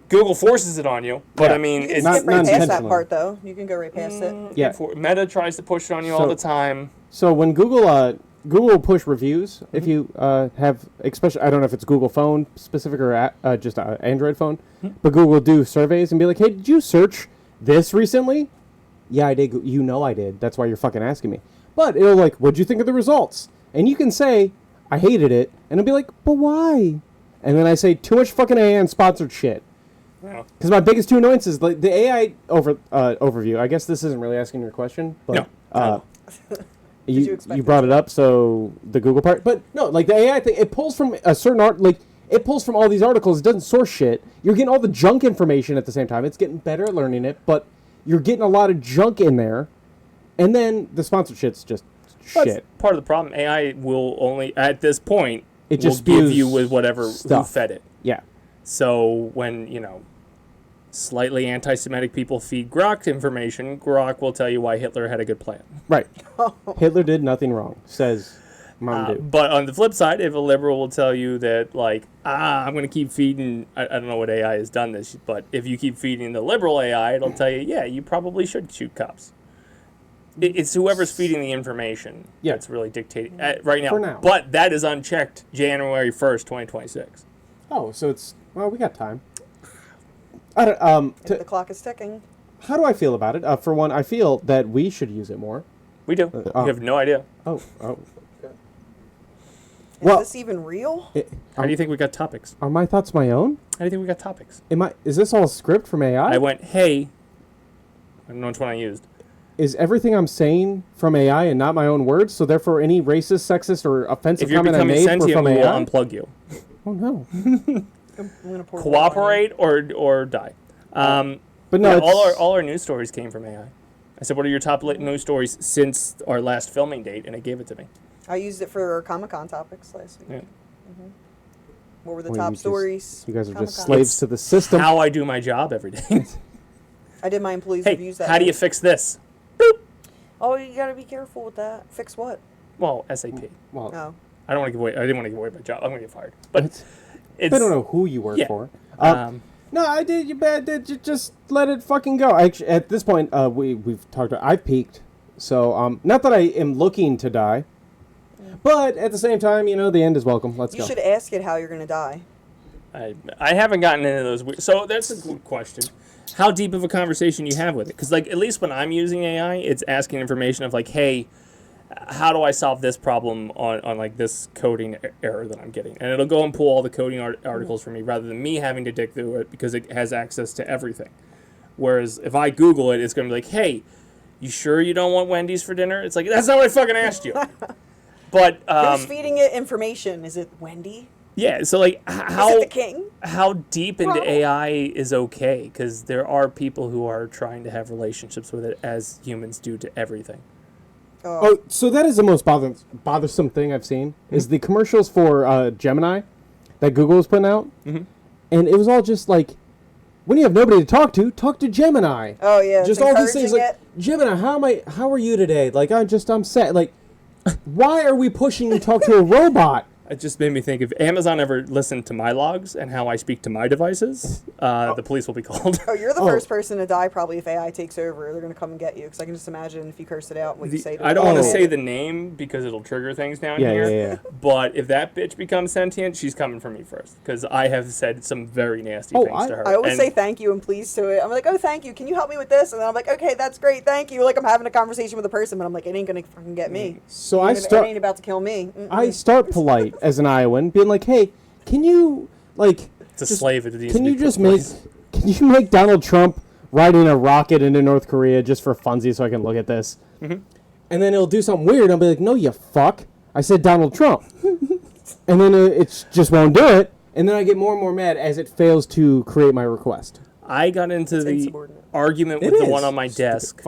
Google forces it on you, but Yeah. I mean, You can it's skip right past that intentionally. part, though. You can go right past it. Yeah. Meta tries to push it on you all the time. So when Google will push reviews if you have, especially, I don't know if it's Google phone specific or just an Android phone, but Google will do surveys and be like, hey, did you search this recently? Yeah, I did. You know I did. That's why you're fucking asking me. But it'll like, what'd you think of the results? And you can say, I hated it. And it'll be like, but why? And then I say, too much fucking AI and sponsored shit. Because my biggest two annoyances, like the AI overview. I guess this isn't really asking your question, but No. you brought it up, so the Google part. But no, like the AI thing, it pulls from a certain it pulls from all these articles. It doesn't source shit. You're getting all the junk information at the same time. It's getting better at learning it, but you're getting a lot of junk in there. And then the sponsored shit's just shit. That's part of the problem. AI will only, at this point, It just will give spews you with whatever who stuff. fed it. Yeah. So when, slightly anti-Semitic people feed Grok information, Grok will tell you why Hitler had a good plan. Right. Hitler did nothing wrong, says Mountain Dew. But on the flip side, if a liberal will tell you that, like, I'm going to keep feeding, I don't know what AI has done this, but if you keep feeding the liberal AI, it'll tell you, yeah, you probably should shoot cops. It's whoever's feeding the information that's really dictating right now. For now. But that is unchecked January 1st, 2026. Oh, so we got time. I don't, The clock is ticking. how do I feel about it? For one, I feel that we should use it more. We do. You have no idea. Oh. Is this even real? How do you think we got topics? Are my thoughts my own? How do you think we got topics? Is this all a script from AI? I went, hey. I don't know which one I used. Is everything I'm saying from AI and not my own words? So therefore, any racist, sexist, or offensive If you're comment I becoming made were sentient, from we will AI? unplug you. Oh no! I'm gonna pour Cooperate or die. But no, all our news stories came from AI. I said, what are your top news stories since our last filming date? And it gave it to me. I used it for Comic-Con topics last week. Yeah. Mm-hmm. What were the Well, top you stories? You guys are just Comic-Con? slaves to the system. How I do my job every day. I did my employees' Hey, reviews that how do day. you fix this? Oh, you gotta be careful with that. Fix what? Well, SAP. Well, Oh. I don't want to give away. I didn't want to give away my job. I'm gonna get fired. But it's. I don't know who you work Yeah. for. No, I did. You bad. Just let it fucking go. Actually, at this point, we've talked. I've peaked. So, not that I am looking to die, but at the same time, the end is welcome. Let's go. You should ask it how you're gonna die. I haven't gotten into those. So that's a good question. How deep of a conversation you have with it? Because at least when I'm using AI, it's asking information of hey, how do I solve this problem on this coding error that I'm getting? And it'll go and pull all the coding articles for me rather than me having to dig through it because it has access to everything. Whereas if I Google it, it's going to be hey, you sure you don't want Wendy's for dinner? It's that's not what I fucking asked you. But who's feeding it information? Is it Wendy? Yeah, so how Is it the king? How deep into AI is okay? Because there are people who are trying to have relationships with it as humans do to everything. Oh, so that is the most bothersome thing I've seen is the commercials for Gemini that Google was putting out, and it was all just when you have nobody to talk to Gemini. Oh yeah, just all these things Gemini, how are you today? I'm sad. Why are we pushing you to talk to a robot? It just made me think if Amazon ever listened to my logs and how I speak to my devices, the police will be called. Oh, you're the first person to die probably if AI takes over. They're going to come and get you because I can just imagine if you curse it out what you say to I don't want to say the name because it'll trigger things down here. Yeah. But if that bitch becomes sentient, she's coming for me first because I have said some very nasty things to her. I always say thank you and please to it. I'm oh, thank you. Can you help me with this? And then I'm okay, that's great. Thank you. I'm having a conversation with a person, but I'm it ain't going to fucking get me. So it ain't about to kill me. I start polite as an Iowan, being hey, can you it's a slave. Can you make Donald Trump riding a rocket into North Korea just for funsies so I can look at this? Mm-hmm. And then it'll do something weird. I'll be no, you fuck. I said Donald Trump. And then it just won't do it. And then I get more and more mad as it fails to create my request. I got into the argument with the one on my desk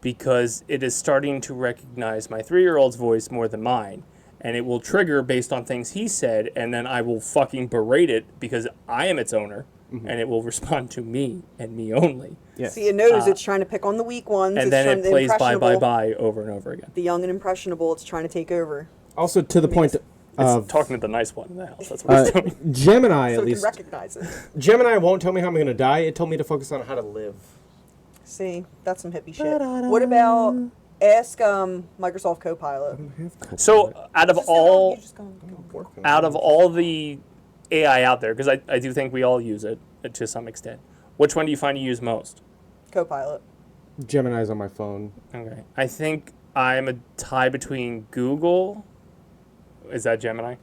because it is starting to recognize my 3-year-old's voice more than mine. And it will trigger based on things he said, and then I will fucking berate it because I am its owner, and it will respond to me and me only. Yes. See, it knows it's trying to pick on the weak ones. And then it plays bye over and over again. The young and impressionable, it's trying to take over. Also, to the point of talking to the nice one in the house. That's what it's doing. Gemini, so at least. So it can recognize it. Gemini won't tell me how I'm going to die. It told me to focus on how to live. See, that's some hippie shit. What about... Ask Microsoft Copilot. So out of all the AI out there, because I do think we all use it to some extent, which one do you find you use most? Copilot. Gemini's on my phone. Okay. I think I'm a tie between Google. Is that Gemini?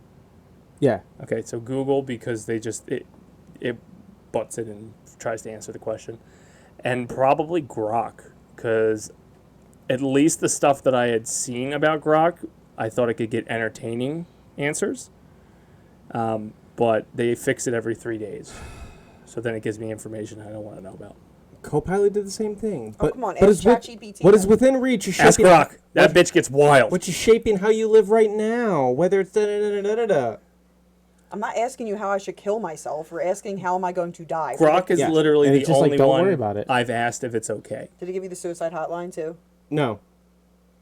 Yeah. Okay, so Google because they just it butts it and tries to answer the question, and probably Grok because at least the stuff that I had seen about Grok, I thought it could get entertaining answers. But they fix it every 3 days. So then it gives me information I don't want to know about. Copilot did the same thing. But, come on, ask ChatGPT. What is within reach is ask Grok. That bitch gets wild. Which is shaping how you live right now, whether it's da-da-da-da-da-da. I'm not asking you how I should kill myself. We're asking how am I going to die. Grok is literally the only don't one worry about it. I've asked if it's okay. Did it give you the suicide hotline too? No.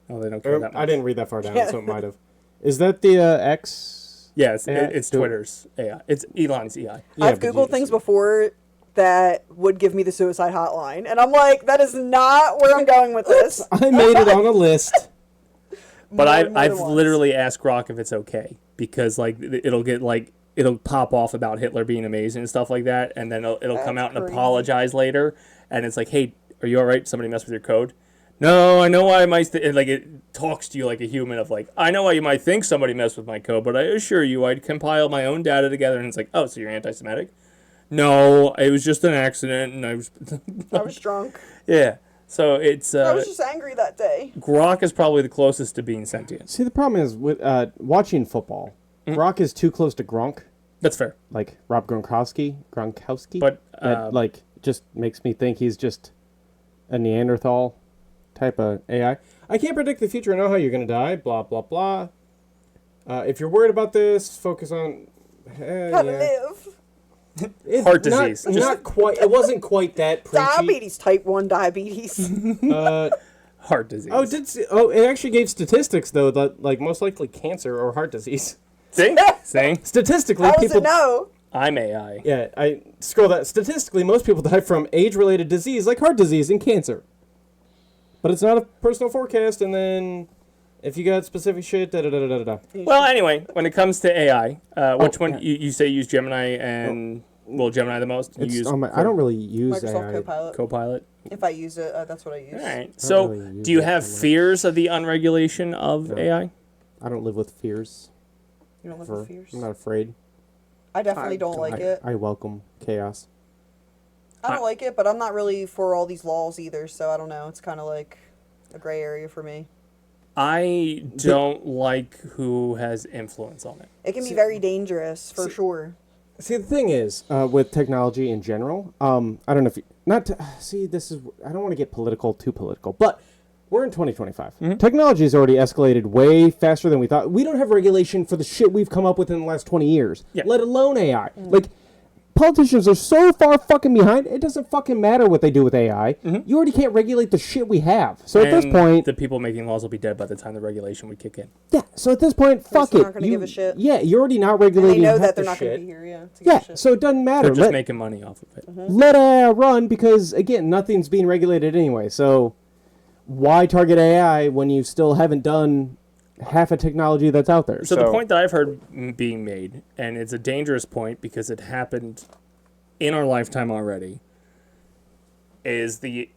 Oh, they don't care that much. I didn't read that far down, so it might have. Is that the X? Yeah, it's Twitter's AI. It's Elon's AI. Yeah, I've Googled things before that would give me the suicide hotline, and I'm that is not where I'm going with this. I made it on a list. But I've literally asked Grok if it's okay because it'll get it'll pop off about Hitler being amazing and stuff like that, and then it'll come out and apologize later, and it's hey, are you all right? Somebody messed with your code? No, I know why I might. It talks to you like a human of I know why you might think somebody messed with my code, but I assure you, I'd compile my own data together, and it's oh, so you're anti-Semitic? No, it was just an accident, and I was drunk. Yeah, so it's. I was just angry that day. Grok is probably the closest to being sentient. See, the problem is with watching football. Grok is too close to Gronk. That's fair. Rob Gronkowski, but that just makes me think he's just a Neanderthal type of AI. I can't predict the future. I know how you're going to die. Blah, blah, blah. If you're worried about this, focus on... how to live. Heart disease. Not quite. It wasn't quite that preachy. Diabetes, type 1 diabetes. heart disease. It actually gave statistics though that like most likely cancer or heart disease. See? Statistically, How does people it know? I'm AI. Yeah, I scroll that. Statistically, most people die from age-related disease like heart disease and cancer. But it's not a personal forecast, and then if you got specific shit, da-da-da-da-da-da. Well, anyway, when it comes to AI, which one you say you use Gemini and Gemini the most? You use I don't really use Microsoft AI. Copilot. Copilot. If I use it, that's what I use. All right. So, really do you use it have so much. fears of the unregulation of AI? I don't live with fears. You don't live with fears? I'm not afraid. I definitely don't like it. I welcome chaos. I don't like it, but I'm not really for all these laws either, so I don't know. It's kind of like a gray area for me. I don't like who has influence on it. It can be very dangerous, for sure. See, the thing is, with technology in general, I don't know if you, not to, see, this is, I don't want to get too political, but we're in 2025. Mm-hmm. Technology has already escalated way faster than we thought. We don't have regulation for the shit we've come up with in the last 20 years, let alone AI. Like, politicians are so far fucking behind, it doesn't fucking matter what they do with AI. You already can't regulate the shit we have. So at this point, the people making laws will be dead by the time the regulation would kick in. yeah, so at this point, fuck They're it. not gonna give a shit. Yeah, you're already not And they regulating know half that they're the not going to shit. be here, to give Yeah, a shit. so it doesn't matter. They're just making money off of it. Let AI run because, again, nothing's being regulated anyway. So why target AI when you still haven't done half a technology that's out there? So the point that I've heard being made, and it's a dangerous point because it happened in our lifetime already, is you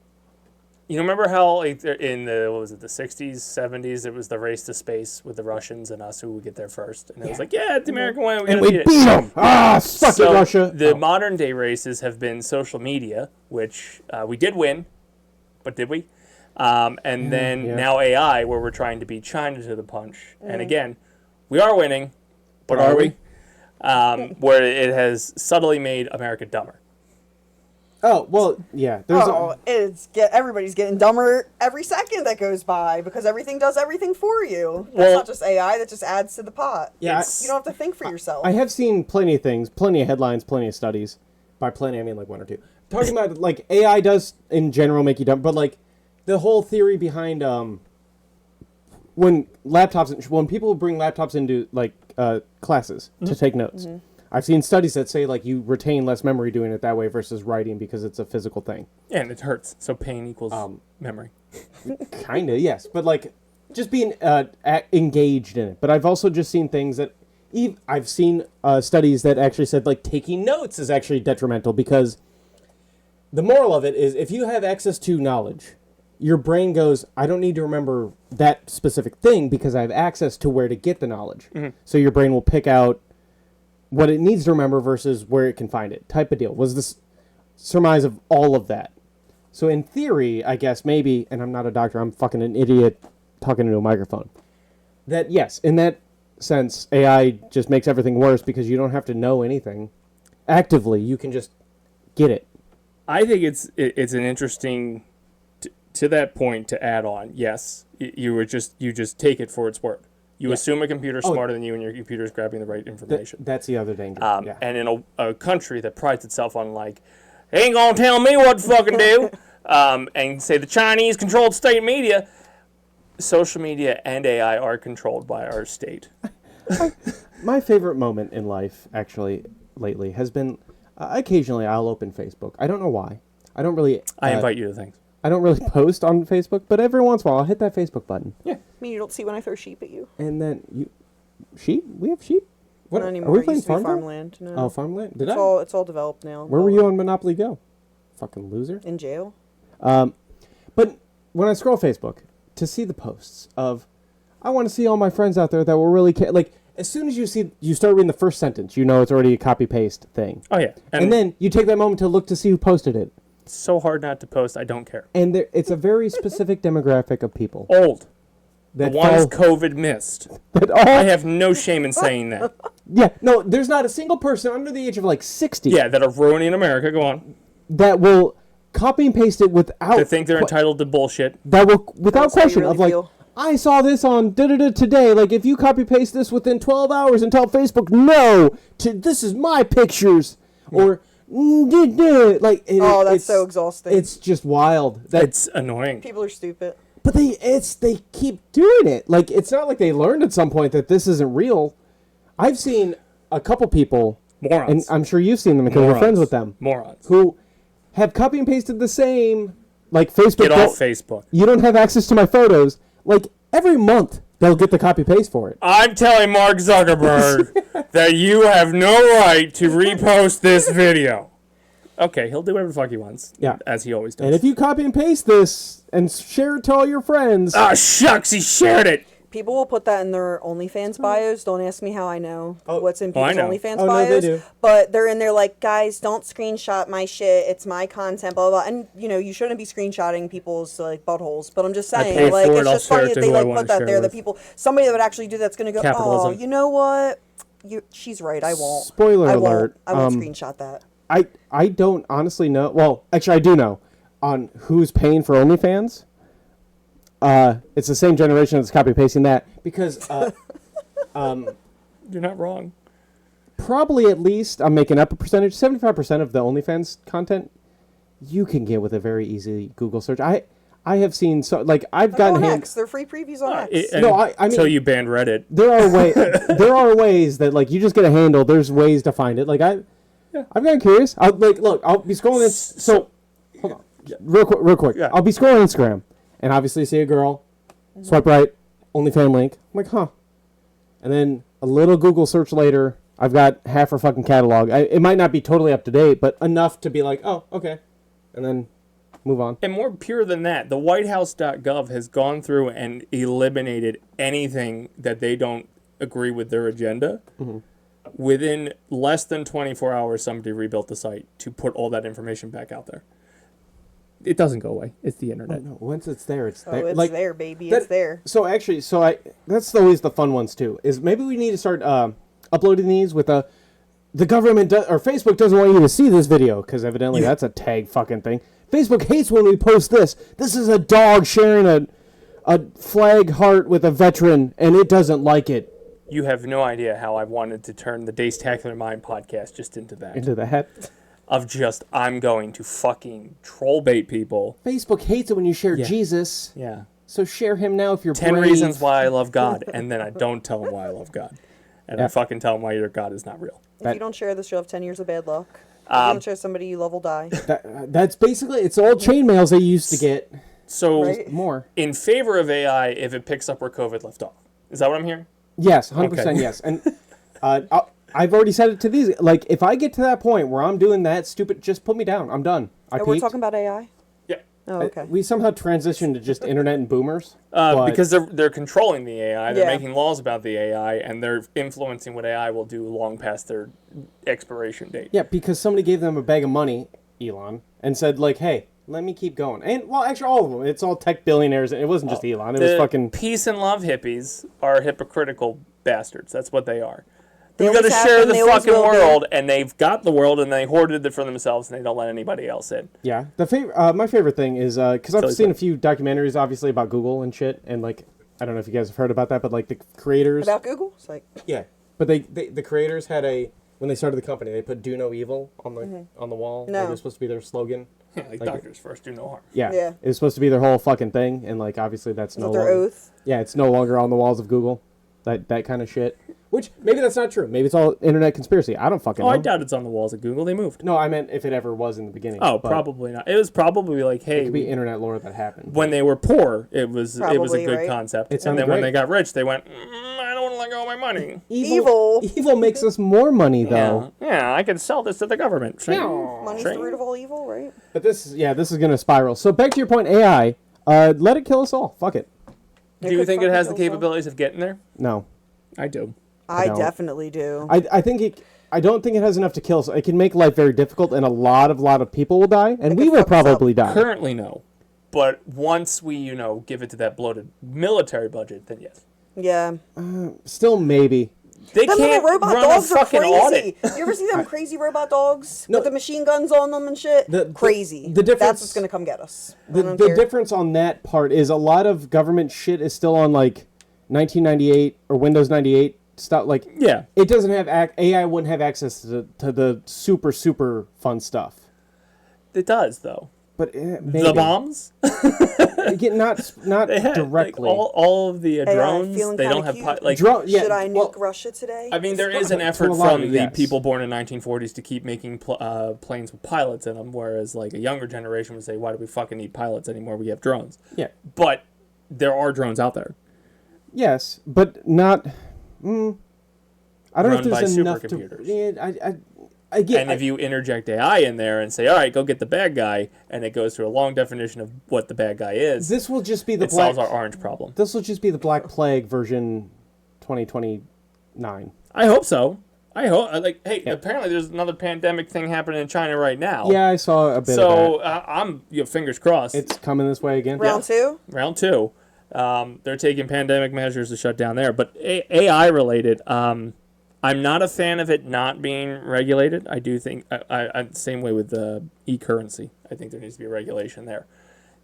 remember how like, in the, what was it, the 60s, 70s, it was the race to space with the Russians and us who would get there first. And it was like, yeah, it's the American way. And we beat them! Ah, suck it, Russia! The modern day races have been social media, which we did win, but did we? And then now AI, where we're trying to beat China to the punch. And again, we are winning, but are we? Where it has subtly made America dumber. Oh, well, yeah. Everybody's getting dumber every second that goes by because everything does everything for you. That's not just AI, that just adds to the pot. Yeah, you don't have to think for yourself. I have seen plenty of things, plenty of headlines, plenty of studies. By plenty, I mean like one or two. Talking about, like, AI does in general make you dumb, but, like, the whole theory behind when people bring laptops into, like, classes to take notes. I've seen studies that say, like, you retain less memory doing it that way versus writing because it's a physical thing. Yeah, and it hurts. So pain equals memory. Kinda, yes. But, like, just being engaged in it. But I've also just seen things that... I've seen studies that actually said, like, taking notes is actually detrimental because the moral of it is if you have access to knowledge, your brain goes, I don't need to remember that specific thing because I have access to where to get the knowledge. So your brain will pick out what it needs to remember versus where it can find it, type of deal. Was this surmise of all of that? So in theory, I guess, maybe, and I'm not a doctor, I'm fucking an idiot talking into a microphone, that yes, in that sense, AI just makes everything worse because you don't have to know anything. Actively, you can just get it. I think it's an interesting, to that point, to add on, yes, you just take it for its word. You assume a computer's smarter than you, and your computer's grabbing the right information. That's the other danger. And in a country that prides itself on, like, they ain't gonna tell me what to fucking do, and say the Chinese controlled state media, social media and AI are controlled by our state. My favorite moment in life, actually, lately, has been occasionally I'll open Facebook. I don't know why. I don't really... I invite you to things. I don't really post on Facebook, but every once in a while I'll hit that Facebook button. Yeah. I mean, you don't see when I throw sheep at you. And then sheep? We have sheep? What Not anymore. Are we It playing used to be farmland? farmland. No. Oh, farmland? It's all developed now. Where were you on Monopoly Go? Fucking loser. In jail. But when I scroll Facebook, to see the posts of, I want to see all my friends out there that will really care. Like, as soon as you start reading the first sentence, you know it's already a copy-paste thing. Oh, yeah. And then you take that moment to look to see who posted it. It's so hard not to post, I don't care. And it's a very specific demographic of people. Old. That the ones COVID missed. I have no shame in saying that. Yeah, no, there's not a single person under the age of like 60. Yeah, that are ruining America, go on. That will copy and paste it without... To think they're entitled to bullshit. That will, without That's how you question, really of like, feel. I saw this on da-da-da today. Like, if you copy paste this within 12 hours and tell Facebook, no, this is my pictures. Or, like... That's so exhausting. It's just wild. It's annoying. People are stupid. But they keep doing it. Like, it's not like they learned at some point that this isn't real. I've seen a couple people, morons, and I'm sure you've seen them because you're friends with them, morons, who have copy and pasted the same, like Facebook. Get off Facebook. You don't have access to my photos. Like, every month they'll get the copy paste for it. I'm telling Mark Zuckerberg that you have no right to repost this video. Okay, he'll do whatever the fuck he wants. Yeah, as he always does. And if you copy and paste this and share it to all your friends, ah, shucks, he shared it. People will put that in their OnlyFans bios. Don't ask me how I know what's in people's OnlyFans no, bios. they do. But they're in there like, guys, don't screenshot my shit. It's my content, blah, blah, blah. And, you shouldn't be screenshotting people's, like, buttholes. But I'm just saying, like, it's just funny that they, like, put that there. That people, somebody that would actually do that's going to go, Capitalism. oh, you know what? She's right. I won't. Spoiler alert. I won't screenshot that. I don't honestly know. Well, actually, I do know on who's paying for OnlyFans. It's the same generation that's copy pasting that because you're not wrong. Probably at least I'm making up a percentage. 75% of the OnlyFans content you can get with a very easy Google search. I have seen I've gotten X. They're free previews on X. No, I mean until you banned Reddit. There are ways that like you just get a handle. There's ways to find it. Like I've gotten curious. I'll be scrolling this. So, hold on, real quick. Yeah. I'll be scrolling Instagram, and obviously see a girl, swipe right, OnlyFans link. I'm like, huh. And then a little Google search later, I've got half her fucking catalog. It might not be totally up to date, but enough to be like, oh, okay, and then move on. And more pure than that, the WhiteHouse.gov has gone through and eliminated anything that they don't agree with their agenda. Mm-hmm. Within less than 24 hours, somebody rebuilt the site to put all that information back out there. It doesn't go away. It's the internet. Oh, no. Once it's there, it's Oh, there. it's like, there, baby. It's there. So actually, that's always the fun ones too. Is maybe we need to start uploading these with the government or Facebook doesn't want you to see this video because evidently that's a tag fucking thing. Facebook hates when we post this. This is a dog sharing a flag heart with a veteran, and it doesn't like it. You have no idea how I wanted to turn the Dace-tacular Mind podcast just into that. Into the hat. Of just, I'm going to fucking troll bait people. Facebook hates it when you share Jesus. Yeah. So share him now if you're 10 brave. reasons why I love God, and then I don't tell them why I love God. And I fucking tell them why your God is not real. If you don't share this, you'll have 10 years of bad luck. If you don't share somebody you love will die. That's basically, it's all chain mails they used to get. So, more. In favor of AI if it picks up where COVID left off. Is that what I'm hearing? Yes, 100% yes. And I've already said it to these. Like, if I get to that point where I'm doing that stupid, just put me down. I'm done. We're talking about AI? Yeah. Oh, okay. We somehow transitioned to just internet and boomers. Because they're controlling the AI. They're Yeah. making laws about the AI, and they're influencing what AI will do long past their expiration date. Yeah, because somebody gave them a bag of money, Elon, and said, like, hey, let me keep going. And, well, actually, all of them. It's all tech billionaires. It wasn't just Elon. It was fucking... Peace and love hippies are hypocritical bastards. That's what they are. They They're going to always have share been, the they always fucking will be. world, and they've got the world, and they hoarded it for themselves, and they don't let anybody else in. Yeah. My favorite thing is, because I've seen a few documentaries, obviously, about Google and shit, and, like, I don't know if you guys have heard about that, but, like, the creators... About Google? It's like... Yeah. But the creators had when they started the company, they put "Do No Evil" on the wall. No. Like, it was supposed to be their slogan. Yeah, like doctors first, do no harm. Yeah. Yeah. It was supposed to be their whole fucking thing, and like obviously that's no their longer. oath? Yeah, it's no longer on the walls of Google. That kind of shit. Which maybe that's not true. Maybe it's all internet conspiracy. I don't fucking know. I doubt it's on the walls of Google. They moved. No, I meant if it ever was in the beginning. Oh, but probably not. It was probably like, hey, it could be internet lore that happened. When they were poor, it was a Probably, good right? concept. It And then sounded when great. they got rich, they went, I don't want to let go of my money. Evil makes us more money though. Yeah, I can sell this to the government. Money's the root of all evil, right? But this is gonna spiral. So back to your point, AI. Let it kill us all. Fuck it. Do you think it has the capabilities of getting there? No. I do. I don't. definitely do. I think it. I don't think it has enough to kill us. It can make life very difficult, and a lot of people will die, and we will probably die. Currently, no. But once we, give it to that bloated military budget, then yes. Yeah. Still maybe. They Them can't little robot run dogs a are fucking crazy. audit. You ever see them crazy robot dogs with the machine guns on them and shit? Crazy. The difference. That's what's gonna come get us. The difference on that part is a lot of government shit is still on like 1998 or Windows 98 stuff. Like, yeah, it doesn't have AI wouldn't have access to the super fun stuff. It does though. But maybe. The bombs? Again, not They had, directly. Like, all of the drones, they don't have... Should I nuke Russia today? I mean, there is an effort from the people born in 1940s to keep making planes with pilots in them, whereas like a younger generation would say, why do we fucking need pilots anymore? We have drones. Yeah. But there are drones out there. Yes, but not... I don't know if there's enough supercomputers. Again, if you interject AI in there and say, all right, go get the bad guy, and it goes through a long definition of what the bad guy is, this will just be the it solves our orange problem. This will just be the Black Plague version 2029. I hope so. I hope. Hey, apparently there's another pandemic thing happening in China right now. Yeah, I saw a bit of that. So I'm fingers crossed. It's coming this way again. Round two? Round two. They're taking pandemic measures to shut down there. But AI related, I'm not a fan of it not being regulated. I do think, same way with the e-currency. I think there needs to be a regulation there.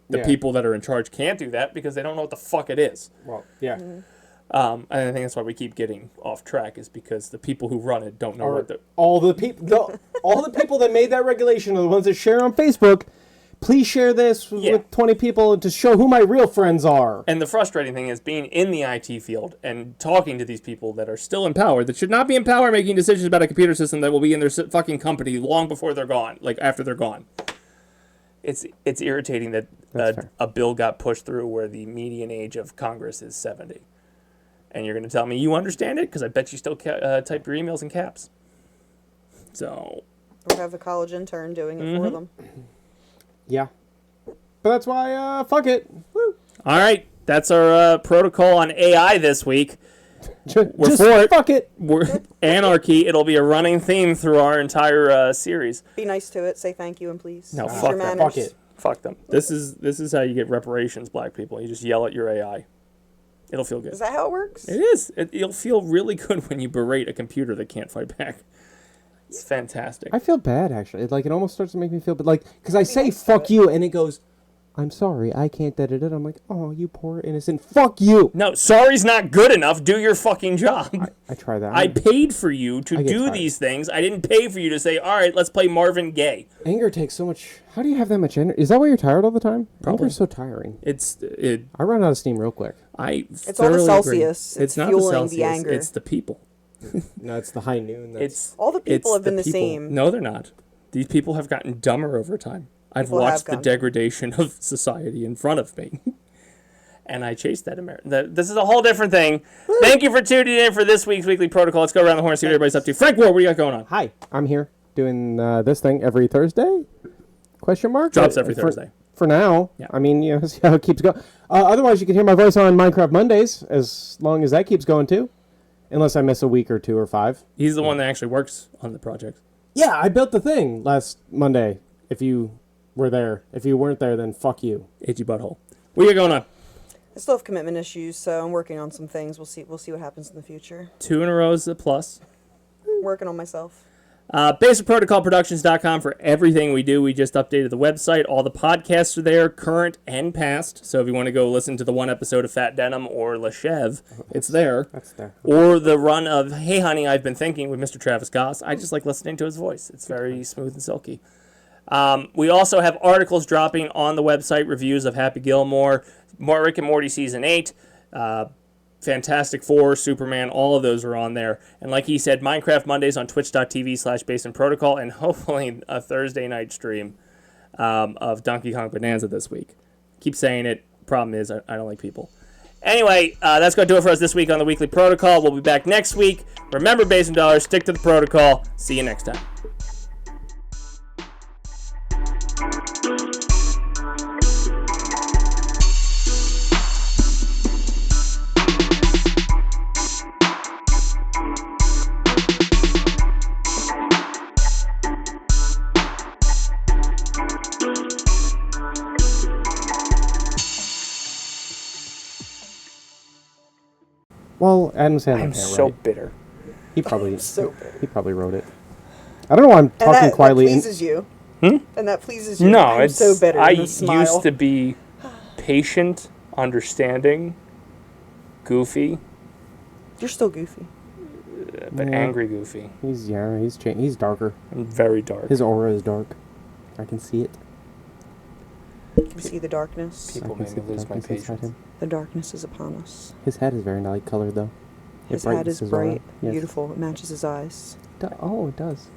The people that are in charge can't do that because they don't know what the fuck it is. Well, yeah. Mm-hmm. And I think that's why we keep getting off track, is because the people who run it don't know what they're... All the people that made that regulation are the ones that share on Facebook. Please share this with 20 people to show who my real friends are. And the frustrating thing is being in the IT field and talking to these people that are still in power, that should not be in power, making decisions about a computer system that will be in their fucking company long before they're gone, like after they're gone. It's irritating that a bill got pushed through where the median age of Congress is 70. And you're going to tell me you understand it? Because I bet you still type your emails in caps. So... Or have a college intern doing it for them. Yeah. But that's why, fuck it. Woo. All right. That's our protocol on AI this week. We're Just for it. Fuck it. We're anarchy. It'll be a running theme through our entire series. Be nice to it. Say thank you and please. No, Use fuck your them. manners. Fuck it. Fuck them. This is how you get reparations, black people. You just yell at your AI. It'll feel good. Is that how it works? It is. You'll feel really good when you berate a computer that can't fight back. It's fantastic. I feel bad, actually. It almost starts to make me feel bad. Because I say fuck you, and it goes, I'm sorry, I can't da-da-da. I'm like, oh, you poor innocent. Fuck you. No, sorry's not good enough. Do your fucking job. I try that. I paid for you to do these things. I didn't pay for you to say, all right, let's play Marvin Gaye. Anger takes so much... How do you have that much energy? Is that why you're tired all the time? Probably. Anger's so tiring. I run out of steam real quick. It's all the Celsius. It's not fueling the Celsius. The anger. It's the people. No, it's the high noon. All the people have been the same. No, they're not. These people have gotten dumber over time. I've watched the degradation of society in front of me. And I chased that American. This is a whole different thing. Thank you for tuning in for this week's Weekly Protocol. Let's go around the horn and see what everybody's up to. Frank Ward, what do you got going on? Hi, I'm here doing this thing every Thursday? Question mark? Drops every Thursday. For now. Yeah. I mean, see how it keeps going. Otherwise, you can hear my voice on Minecraft Mondays, as long as that keeps going too. Unless I miss a week or 2 or 5. He's the one that actually works on the project. Yeah, I built the thing last Monday. If you were there. If you weren't there, then fuck you. Itchy butthole. What you got going on? I still have commitment issues, so I'm working on some things. We'll see what happens in the future. 2 in a row is a plus. Working on myself. BasicProtocolProductions.com for everything we do. We just updated the website. All the podcasts are there, current and past. So if you want to go listen to the one episode of Fat Denim or Leshev, it's there. That's there. Or the run of Hey Honey, I've Been Thinking with Mr. Travis Goss. I just like listening to his voice. It's very smooth and silky. We also have articles dropping on the website, reviews of Happy Gilmore, Rick and Morty Season 8, Fantastic Four, Superman, all of those are on there. And like he said, Minecraft Mondays on twitch.tv/Basin Protocol, and hopefully a Thursday night stream of Donkey Kong Bonanza this week. Keep saying it. Problem is, I don't like people. Anyway, that's going to do it for us this week on the Weekly Protocol. We'll be back next week. Remember, Basin Dollars, stick to the protocol. See you next time. Well, Adam Sandler. I'm so bitter. He probably so bitter. He probably wrote it. I don't know why I'm talking quietly. That pleases you. And that pleases you. No, I'm it's so bitter. I Smile. used to be patient, understanding, goofy. You're still goofy. But angry goofy. He's darker. I'm very dark. His aura is dark. I can see it. You can see the darkness. People made me lose my patience. The darkness is upon us. His head is very light colored, though. His head is bright, Yes. beautiful. It matches his eyes. Oh, it does.